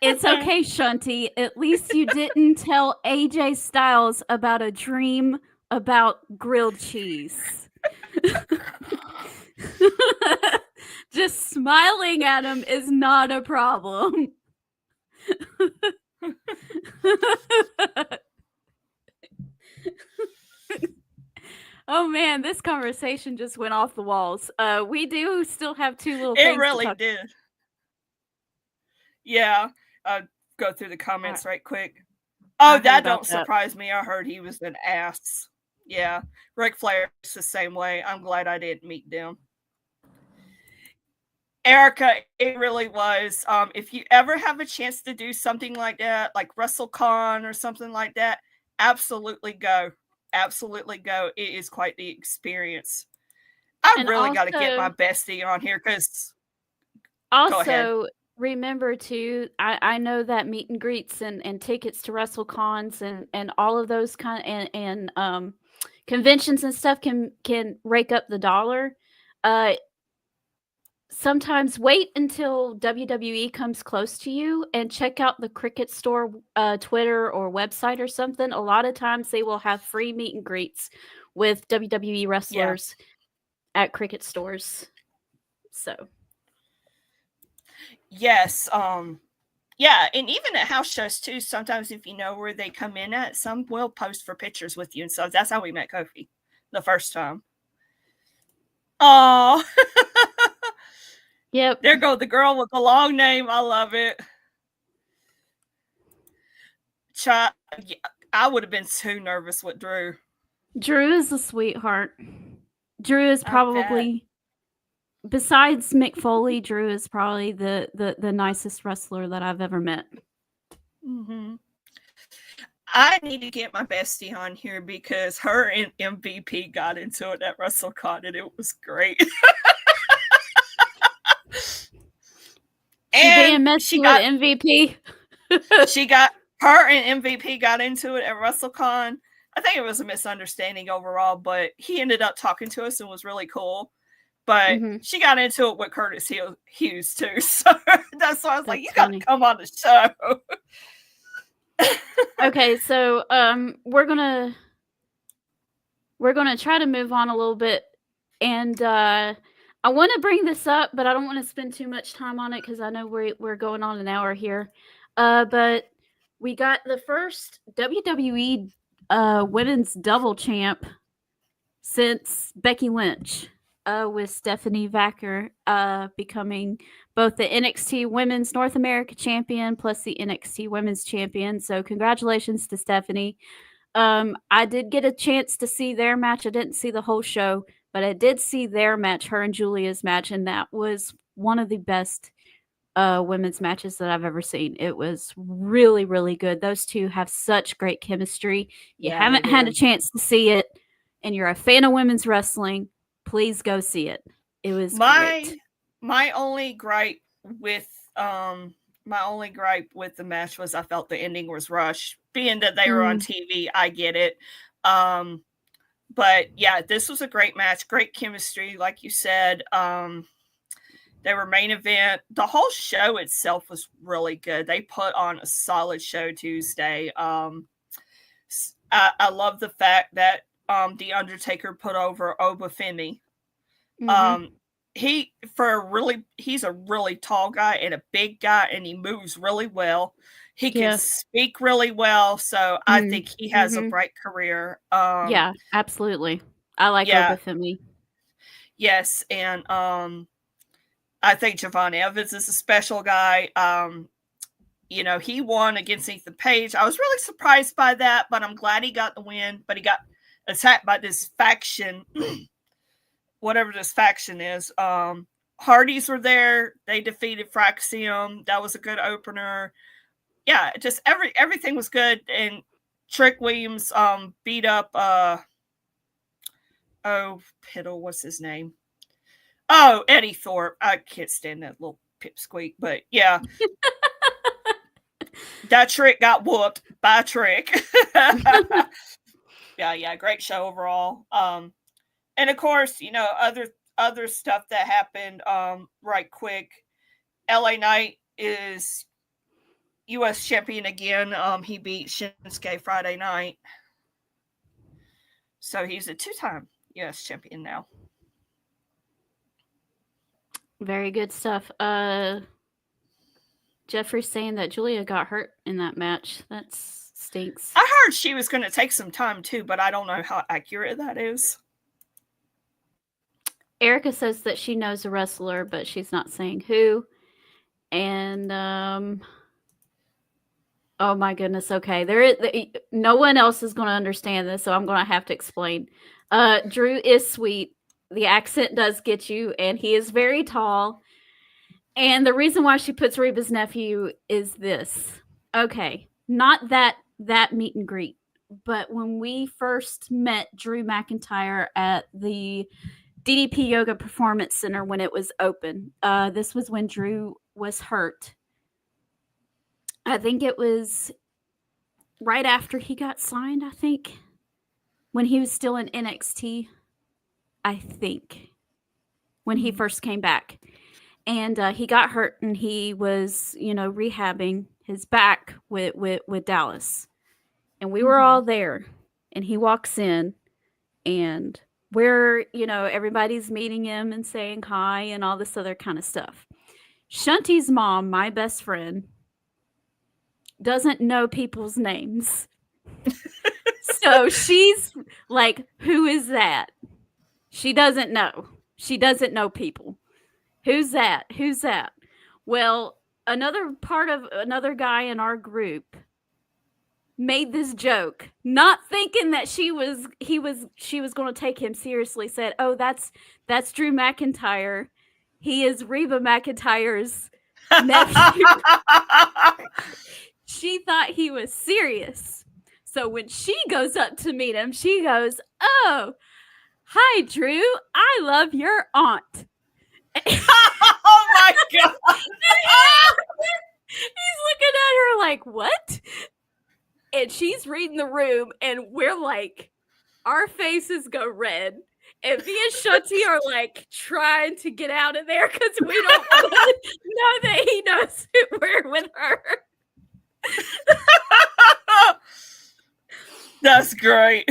It's okay, Shunty. At least you didn't tell AJ Styles about a dream about grilled cheese. Just smiling at him is not a problem. Oh man, this conversation just went off the walls. We do still have 2 little things. It really did. Yeah. Go through the comments right quick. Oh, that don't surprise me. I heard he was an ass. Yeah. Ric Flair is the same way. I'm glad I didn't meet them. Erica, it really was. If you ever have a chance to do something like that, like WrestleCon or something like that, absolutely go. Absolutely go. It is quite the experience. I really got to get my bestie on here because. Also, remember too, I know that meet and greets and tickets to WrestleCons and all of those kind and conventions and stuff can rake up the dollar. Sometimes wait until WWE comes close to you and check out the Cricket Store Twitter or website or something. A lot of times they will have free meet and greets with WWE wrestlers at Cricket stores. So yes, yeah, and even at house shows too, sometimes if you know where they come in at, some will post for pictures with you, and so that's how we met Kofi the first time. Oh. Yep. There go the girl with the long name. I love it. I would have been too nervous with Drew. Drew is a sweetheart. Drew is probably, besides Mick Foley, Drew is probably the nicest wrestler that I've ever met. Mm-hmm. I need to get my bestie on here because her and MVP got into it at WrestleCon and it was great. And she got MVP. Her and MVP got into it at WrestleCon. I think it was a misunderstanding overall, but he ended up talking to us and was really cool. But she got into it with Curtis Hughes too. So that's why I was like, you got to come on the show. Okay, so we're gonna try to move on a little bit, and I want to bring this up, but I don't want to spend too much time on it because I know we're going on an hour here. But we got the first WWE women's double champ since Becky Lynch, with Stephanie Vacker becoming both the NXT Women's North America Champion plus the NXT Women's Champion. So congratulations to Stephanie. I did get a chance to see their match. I didn't see the whole show, but I did see their match, her and Julia's match, and that was one of the best women's matches that I've ever seen. It was really, really good. Those two have such great chemistry. You Yeah, haven't they had do. a chance to see it, and you're a fan of women's wrestling, please go see it. It was great. My only gripe with the match was I felt the ending was rushed. Being that they were on TV, I get it. But yeah, this was a great match, great chemistry, like you said. They were main event. The whole show itself was really good. They put on a solid show Tuesday. I love the fact that The Undertaker put over Obafemi. He's a really tall guy and a big guy, and he moves really well. He can speak really well, so I think he has a bright career. Yeah, absolutely. I like Obafemi. Yes, and I think Javon Evans is a special guy. He won against Ethan Page. I was really surprised by that, but I'm glad he got the win. But he got attacked by this faction, whatever this faction is. Hardys were there. They defeated Fraxium. That was a good opener. Yeah, just everything was good. And Trick Williams beat up Piddle, what's his name? Oh, Eddie Thorpe. I can't stand that little pipsqueak, but yeah. That Trick got whooped by Trick. Yeah, great show overall. And of course, other stuff that happened right quick. LA Knight is US champion again. He beat Shinsuke Friday night. So he's a 2-time US champion now. Very good stuff. Jeffrey's saying that Julia got hurt in that match. That stinks. I heard she was going to take some time too, but I don't know how accurate that is. Erica says that she knows a wrestler, but she's not saying who. And oh my goodness. Okay, no one else is going to understand this, so I'm going to have to explain. Drew is sweet. The accent does get you, and he is very tall. And the reason why she puts Reba's nephew is this. Okay, not that meet and greet, but when we first met Drew McIntyre at the DDP Yoga Performance Center when it was open, this was when Drew was hurt. I think it was right after he got signed, I think, when he was still in NXT. I think, when he first came back. And he got hurt, and he was, rehabbing his back with Dallas. And we were all there. And he walks in, and we're, everybody's meeting him and saying hi and all this other kind of stuff. Shunty's mom, my best friend, doesn't know people's names. So she's like, who is that? She doesn't know. She doesn't know people. Who's that? Who's that? Well, another guy in our group made this joke, not thinking that she was going to take him seriously. Said, "Oh, that's Drew McIntyre. He is Reba McIntyre's nephew." She thought he was serious. So when she goes up to meet him, she goes, "Oh, hi, Drew. I love your aunt." Oh my God. He's looking at her like, what? And she's reading the room, and we're like, our faces go red. And me and Shunty are like trying to get out of there because we don't know that he knows we're with her. That's great.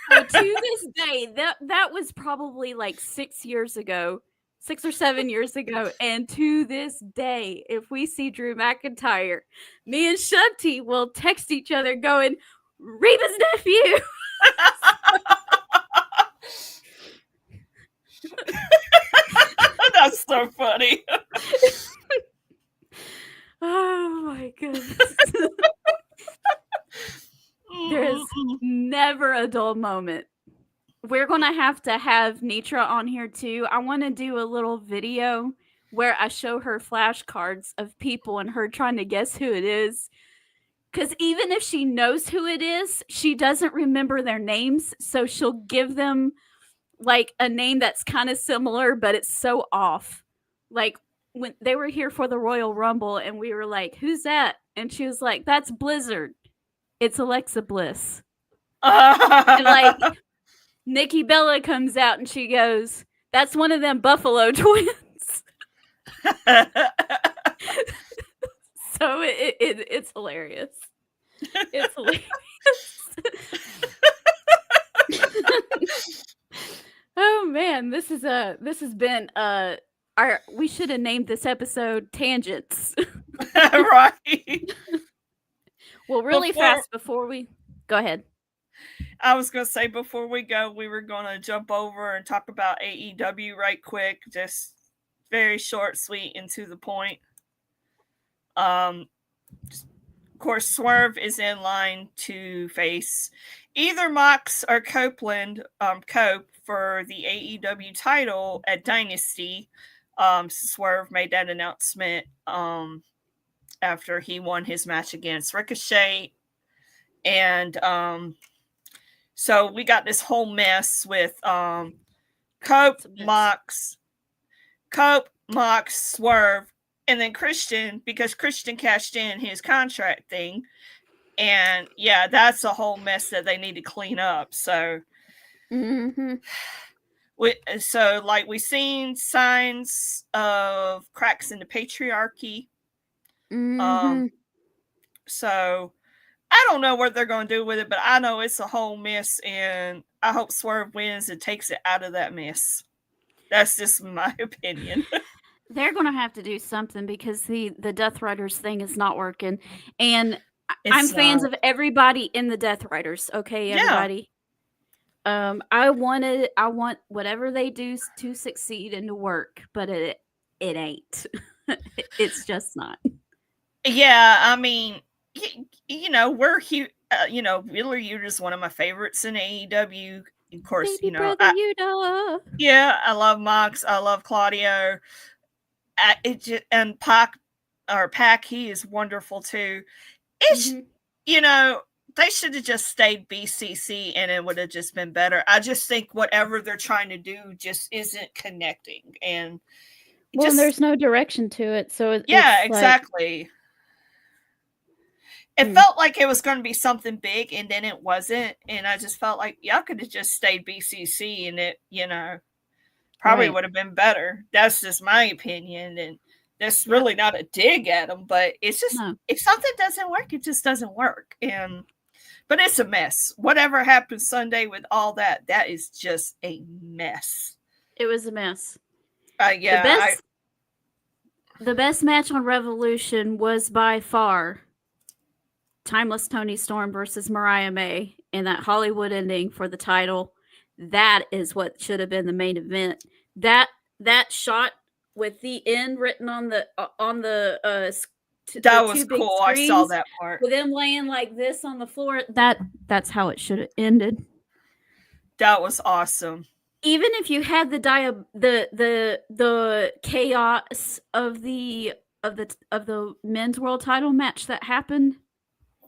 So to this day, that was probably like 6 years ago. 6 or 7 years ago, and to this day, if we see Drew McIntyre, me and Shunty will text each other going, "Reba's nephew." That's so funny. Oh my goodness. There is never a dull moment we're going to have Nitra on here too. I want to do a little video where I show her flashcards of people and her trying to guess who it is. Because even if she knows who it is, she doesn't remember their names. So she'll give them like a name that's kind of similar, but it's so off. Like when they were here for the Royal Rumble and we were like, who's that? And she was like, that's Blizzard. It's Alexa Bliss. And like Nikki Bella comes out and she goes, that's one of them Buffalo twins. So it's hilarious. It's hilarious. Oh man, this has been we should have named this episode Tangents. Right. Well, really fast before we go ahead. I was going to say before we go, we were going to jump over and talk about AEW right quick, just very short, sweet, and to the point. Of course, Swerve is in line to face either Mox or Cope for the AEW title at Dynasty. Swerve made that announcement after he won his match against Ricochet. And so we got this whole mess with Cope, Mox, Swerve, and then Christian, because Christian cashed in his contract thing. And yeah, that's a whole mess that they need to clean up. So, we've seen signs of cracks in the patriarchy. So I don't know what they're going to do with it, but I know it's a whole mess, and I hope Swerve wins and takes it out of that mess. That's just my opinion. They're going to have to do something because the Death Riders thing is not working. And I'm fans of everybody in the Death Riders. Okay, everybody. Yeah. I want whatever they do to succeed and to work, but it ain't. It's just not. Yeah, I mean, we're here. Wheeler Yuta is one of my favorites in AEW. Of course, Baby brother Yuta. Yeah, I love Mox. I love Claudio. And Pac, he is wonderful too. It's they should have just stayed BCC and it would have just been better. I just think whatever they're trying to do just isn't connecting, and there's no direction to it. So exactly. It felt like it was going to be something big, and then it wasn't. And I just felt like y'all could have just stayed BCC, and it, probably would have been better. That's just my opinion, and that's really not a dig at them. But it's just if something doesn't work, it just doesn't work. But it's a mess. Whatever happened Sunday with all that is just a mess. It was a mess. The best match on Revolution was by far Timeless Toni Storm versus Mariah May in that Hollywood ending for the title. That is what should have been the main event. That shot with the end written on the that was cool. I saw that part. With them laying like this on the floor. That's how it should have ended. That was awesome. Even if you had the chaos of the men's world title match that happened,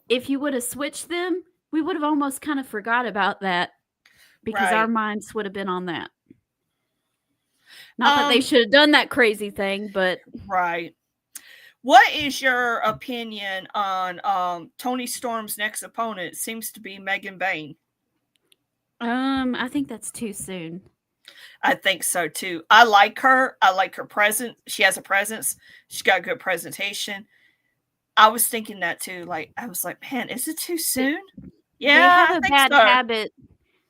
if you would have switched them, we would have almost kind of forgot about that because our minds would have been on that. Not that they should have done that crazy thing, but right. What is your opinion on Toni Storm's next opponent? It seems to be Megan Bayne. I think that's too soon. I think so too. I like her. I like her presence. She has a presence. She's got good presentation. I was thinking that too. I was like, man, is it too soon? Yeah, they have a bad habit.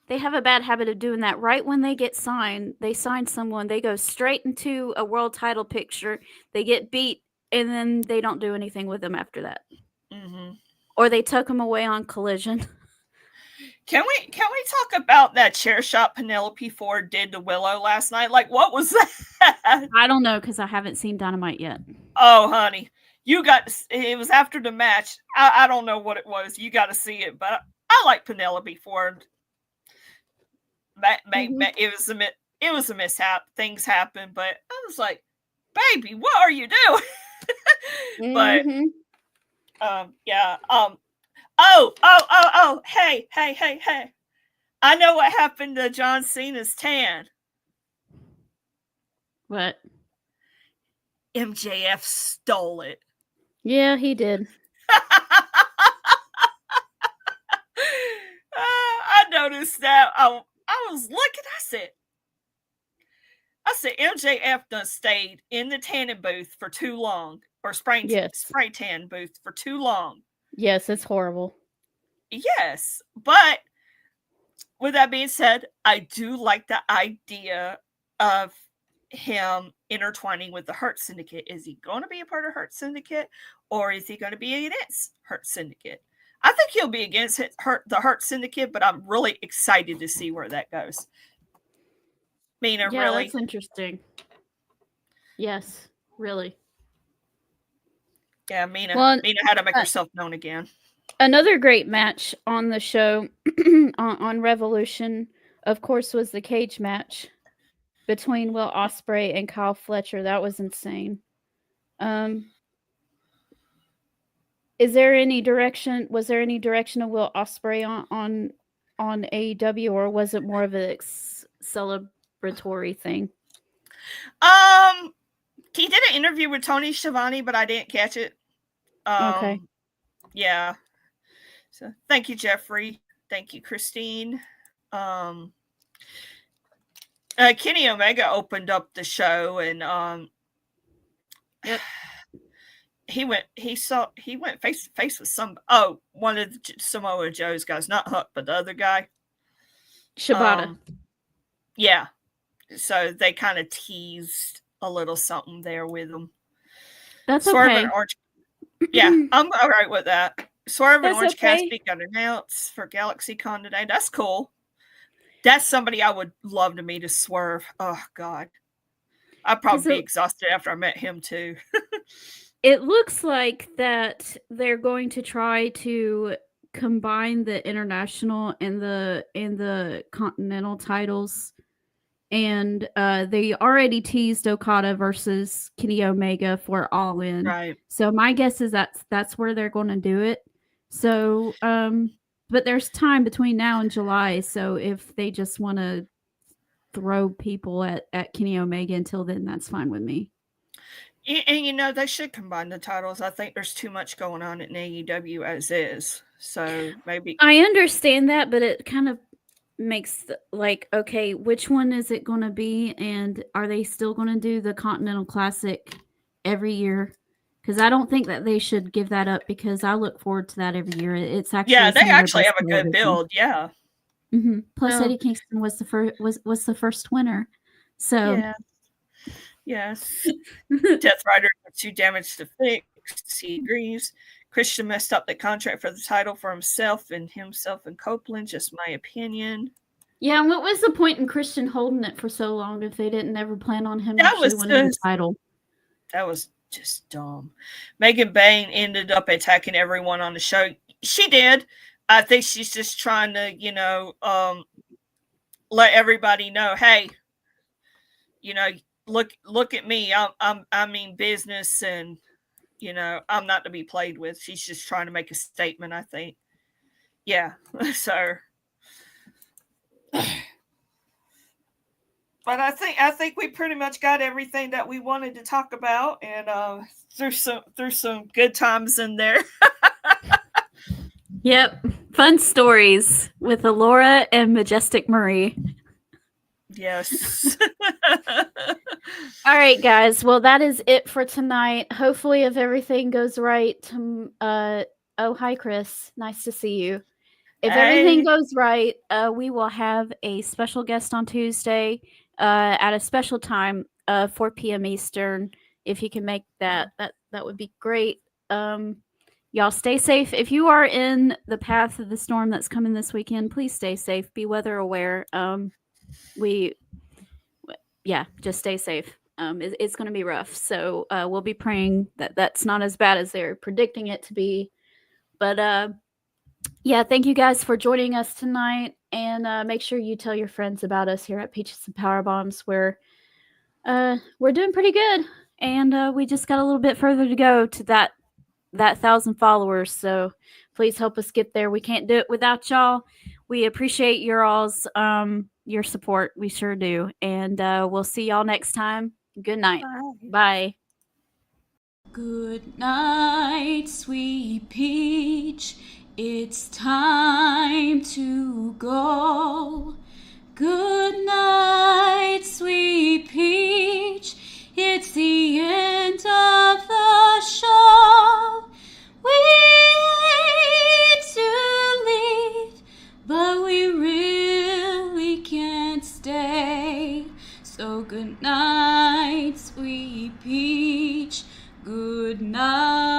They have a bad habit of doing that. Right when they get signed, they sign someone, they go straight into a world title picture. They get beat, and then they don't do anything with them after that. Mm-hmm. Or they took them away on Collision. Can we talk about that chair shot Penelope Ford did to Willow last night? What was that? I don't know because I haven't seen Dynamite yet. Oh, honey, it was after the match. I don't know what it was. You got to see it, but I like Penelope Ford. It was a mishap. Things happen, but I was like, "Baby, what are you doing?" But yeah. Oh. Hey. I know what happened to John Cena's tan. What? MJF stole it. Yeah, he did. I noticed that. I was looking. I said, MJF done stayed in the tanning booth for too long, or spray tan booth for too long. Yes, it's horrible. Yes, but with that being said, I do like the idea of him intertwining with the Hurt Syndicate. Is he going to be a part of Hurt Syndicate, or is he going to be against Hurt Syndicate? I think he'll be against the Hurt Syndicate, but I'm really excited to see where that goes. Mina, yeah, really? That's interesting. Yes, really. Yeah, Mina had to make herself known again. Another great match on the show on Revolution, of course, was the cage match between Will Ospreay and Kyle Fletcher. That was insane. Was there any direction of Will Ospreay on AEW, or was it more of a celebratory thing? He did an interview with Tony Schiavone, but I didn't catch it. Okay. Yeah. So thank you, Jeffrey. Thank you, Christine. Kenny Omega opened up the show, and yep. He went face to face with one of the Samoa Joe's guys, not Huck, but the other guy. Shibata. Yeah. So they kind of teased a little something there with him. That's Swerve okay. And Orange. Yeah, I'm all right with that. Swerve and Orange okay. Cassidy got announced for GalaxyCon today. That's cool. That's somebody I would love to meet, a Swerve. Oh, God. I'd probably be exhausted after I met him, too. It looks like that they're going to try to combine the international and the continental titles, and they already teased Okada versus Kenny Omega for All In. Right. So my guess is that's where they're going to do it. So, but there's time between now and July. So if they just want to throw people at Kenny Omega until then, that's fine with me. And they should combine the titles. I think there's too much going on in AEW as is. So maybe I understand that, but it kind of makes okay, which one is it going to be, and are they still going to do the Continental Classic every year? Because I don't think that they should give that up, because I look forward to that every year. It's actually they actually have a good build. Yeah. Mm-hmm. Plus, Eddie Kingston was the first winner. So. Yeah. Yes. Death Rider too damaged to fix. He agrees. Christian messed up the contract for the title for himself and Copeland. Just my opinion. Yeah, and what was the point in Christian holding it for so long if they didn't ever plan on him actually winning the title? That was just dumb. Megan Bain ended up attacking everyone on the show. She did. I think she's just trying to, let everybody know, hey, look at me. I mean business, and I'm not to be played with. She's just trying to make a statement, I think. Yeah. So but I think we pretty much got everything that we wanted to talk about, and threw some good times in there. Yep. Fun stories with Alora and Majestic Marie. Yes. All right, guys. Well, that is it for tonight. Hopefully, if everything goes right, hi, Chris. Nice to see you. If everything goes right, we will have a special guest on Tuesday at a special time, 4 p.m. Eastern. If you can make that would be great. Y'all stay safe. If you are in the path of the storm that's coming this weekend, please stay safe. Be weather aware. Just stay safe. It's going to be rough. So we'll be praying that that's not as bad as they're predicting it to be. But thank you guys for joining us tonight. And make sure you tell your friends about us here at Peaches and Power Bombs. We're doing pretty good, and we just got a little bit further to go to that 1,000 followers. So please help us get there. We can't do it without y'all. We appreciate your all's your support. We sure do. And we'll see y'all next time. Good night. Bye. Good night, sweet peach. It's time to go. Good night, sweet peach. It's the end of the show. We hate to leave, but we really can't stay. So good night, sweet peach. Good night.